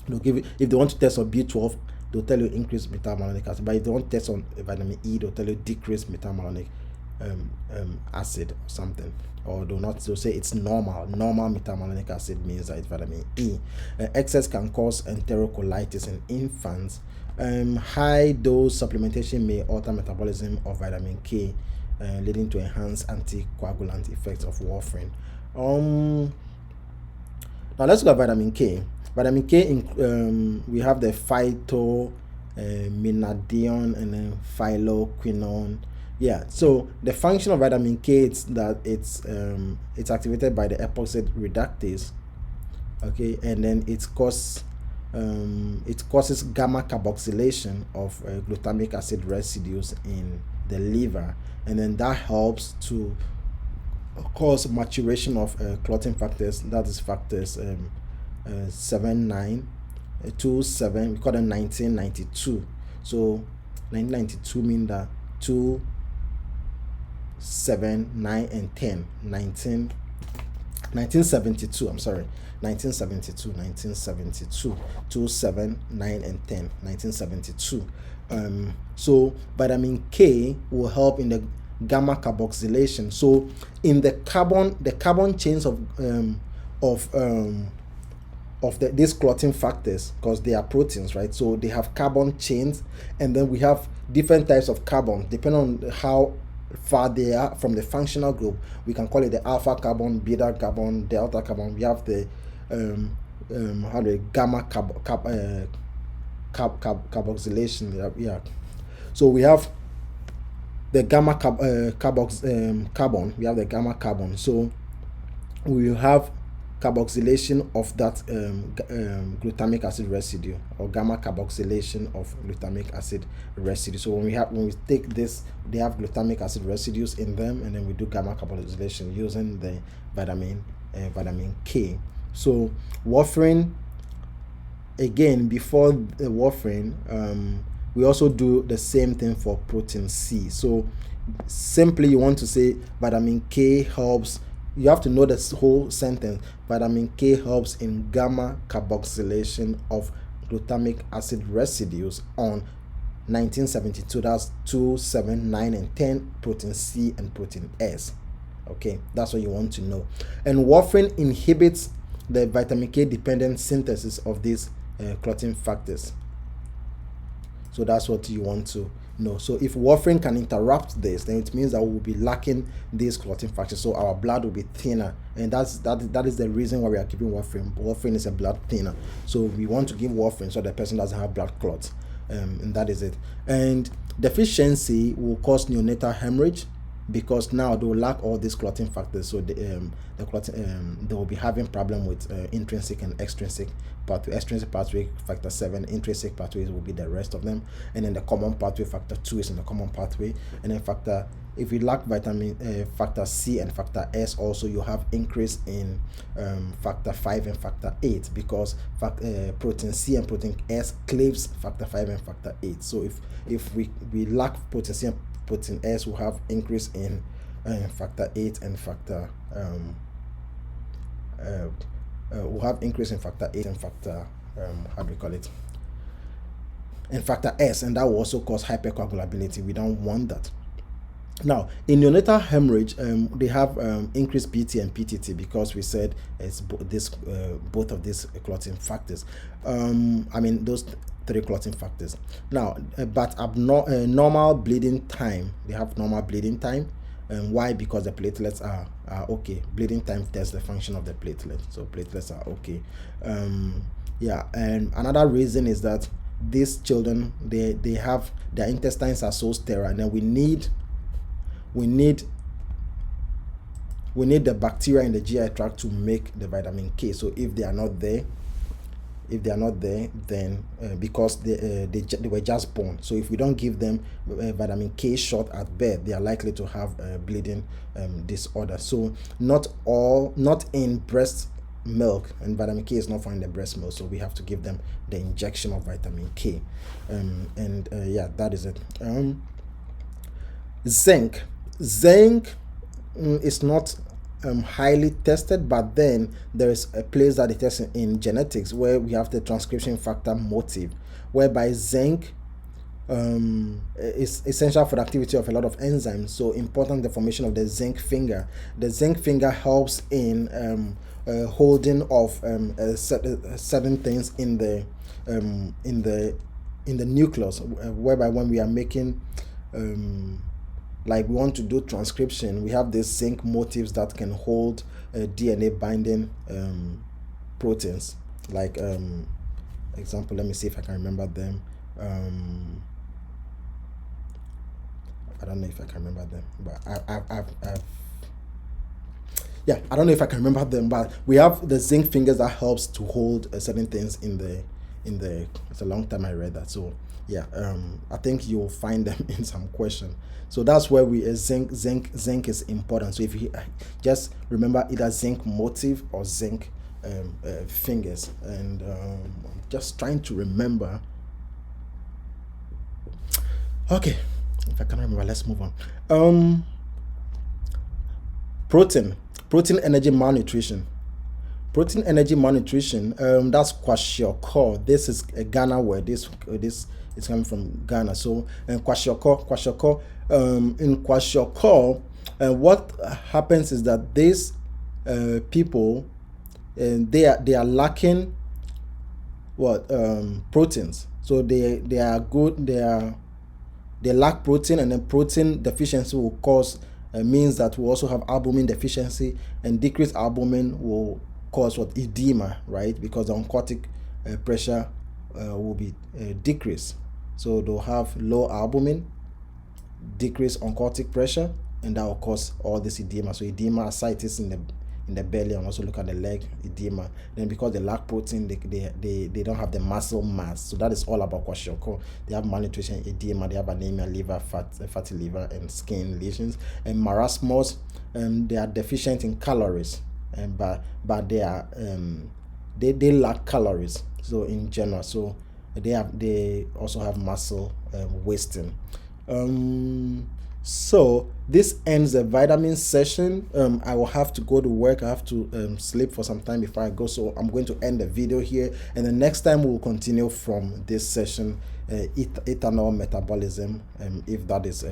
they'll give it, if they want to test on B12, they'll tell you increased methylmalonic acid, but if they want to test on vitamin E, they'll tell you decreased methylmalonic acid or something, or they'll say it's normal methylmalonic acid means that it's vitamin E. Excess can cause enterocolitis in infants. High dose supplementation may alter metabolism of vitamin K, leading to enhanced anticoagulant effects of warfarin. Now let's look at vitamin K. Vitamin K, we have the phytominadione and then phylloquinone. Yeah, so the function of vitamin K is that it's activated by the epoxide reductase, okay, and then it causes gamma carboxylation of glutamic acid residues in the liver, and then that helps to cause maturation of clotting factors, that is factors 7, 9, 2, 7, we call them 1992. So 1992 mean that 2, 7, 9, and 10. 1972, I'm sorry, 1972, 2, 7, 9, and 10, 1972. So vitamin K will help in the gamma carboxylation. So in the carbon chains of these clotting factors, because they are proteins, right? So they have carbon chains, and then we have different types of carbon depending on how far they are from the functional group. We can call it the alpha carbon, beta carbon, delta carbon. We have the gamma carboxylation. Yeah. So we have the gamma carbon. We have the gamma carbon. So we will have carboxylation of that glutamic acid residue, or gamma carboxylation of glutamic acid residue. So when we take this, they have glutamic acid residues in them, and then we do gamma carboxylation using the vitamin K. So warfarin, again, before the warfarin, we also do the same thing for protein C. So simply you want to say vitamin K helps. You have to know this whole sentence. Vitamin K helps in gamma carboxylation of glutamic acid residues on 1972. That's 2, 7, 9, and 10 protein C and protein S. Okay, that's what you want to know. And warfarin inhibits the vitamin K dependent synthesis of these clotting factors. So that's what you want to know. So if warfarin can interrupt this, then it means that we will be lacking these clotting factors, so our blood will be thinner, and that is the reason why we are keeping warfarin. Warfarin is a blood thinner, so we want to give warfarin so the person doesn't have blood clots, and that is it. And deficiency will cause neonatal hemorrhage, because now they will lack all these clotting factors, so they will be having problem with intrinsic and extrinsic pathway. Extrinsic pathway factor 7, intrinsic pathways will be the rest of them, and then the common pathway factor 2 is in the common pathway, and then if you lack factor C and factor S, also you have increase in factor 5 and factor 8, because protein C and protein S cleaves factor 5 and factor 8. So if we lack protein C and protein S, will have increase in factor 8 and factor will have increase in factor 8 and factor how do we call it, and factor S, and that will also cause hypercoagulability. We don't want that. Now in neonatal hemorrhage, they have increased PT and PTT, because we said it's both of these clotting factors. Those 3 clotting factors. Now, but normal bleeding time, they have normal bleeding time. Why? Because the platelets are okay. Bleeding time tests the function of the platelet, so platelets are okay. And another reason is that these children, they have, their intestines are so sterile, and then we need the bacteria in the GI tract to make the vitamin K. So if they are not there, then because they were just born, so if we don't give them vitamin K shot at birth, they are likely to have bleeding disorder. So not in breast milk, and vitamin K is not found in the breast milk, so we have to give them the injection of vitamin K. That is it. Zinc is not highly tested, but then there is a place that it tests in genetics, where we have the transcription factor motif, whereby zinc is essential for the activity of a lot of enzymes. So important, the formation of the zinc finger. The zinc finger helps in holding of certain things in the nucleus, whereby when we are making like we want to do transcription, we have these zinc motifs that can hold DNA binding proteins. Like example, let me see if I can remember them. I don't know if I can remember them, but I don't know if I can remember them, but we have the zinc fingers that helps to hold certain things in the it's a long time I read that, so I think you'll find them in some question. So that's where we zinc is important. So if you just remember either zinc motif or zinc fingers, and I'm just trying to remember. Okay, if I can remember, let's move on. Protein energy malnutrition. Protein energy malnutrition, that's kwashiorkor. This is a Ghana word. This is coming from Ghana. So kwashiorkor. In kwashiorkor, what happens is that these people, they are lacking proteins. So they are good. They lack protein, and then protein deficiency will cause means that we also have albumin deficiency, and decreased albumin will cause edema, right? Because the oncotic pressure will be decreased. So they'll have low albumin, decreased oncotic pressure, and that will cause all this edema. So edema, ascites in the belly, and also look at the leg edema. Then because they lack protein, they don't have the muscle mass. So that is all about kwashiorkor. They have malnutrition, edema, they have anemia, liver fat, fatty liver, and skin lesions. And marasmus, they are deficient in calories, but they are they lack calories. So in general, so they also have muscle wasting. So this ends the vitamin session. I will have to go to work. I have to sleep for some time before I go, so I'm going to end the video here, and the next time we will continue from this session, ethanol metabolism, if that is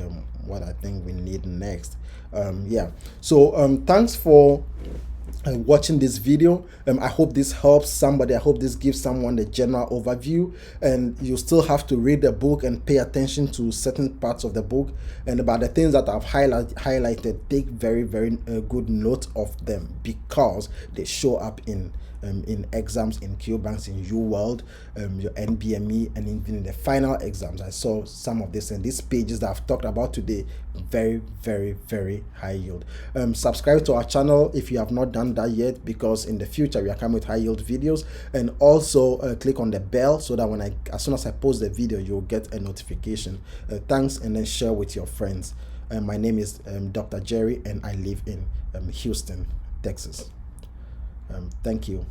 what I think we need next. Yeah, so thanks for watching this video. I hope this helps somebody. I hope this gives someone the general overview, and you still have to read the book and pay attention to certain parts of the book, and about the things that I've highlighted, take very good note of them, because they show up in exams, in Q-Banks, in UWorld, your NBME, and even in the final exams. I saw some of this, and these pages that I've talked about today, very high yield. Subscribe to our channel if you have not done that yet, because in the future we are coming with high yield videos. And also click on the bell so that as soon as I post the video, you'll get a notification. Thanks, and then share with your friends. My name is Dr. Jerry, and I live in Houston, Texas. Thank you.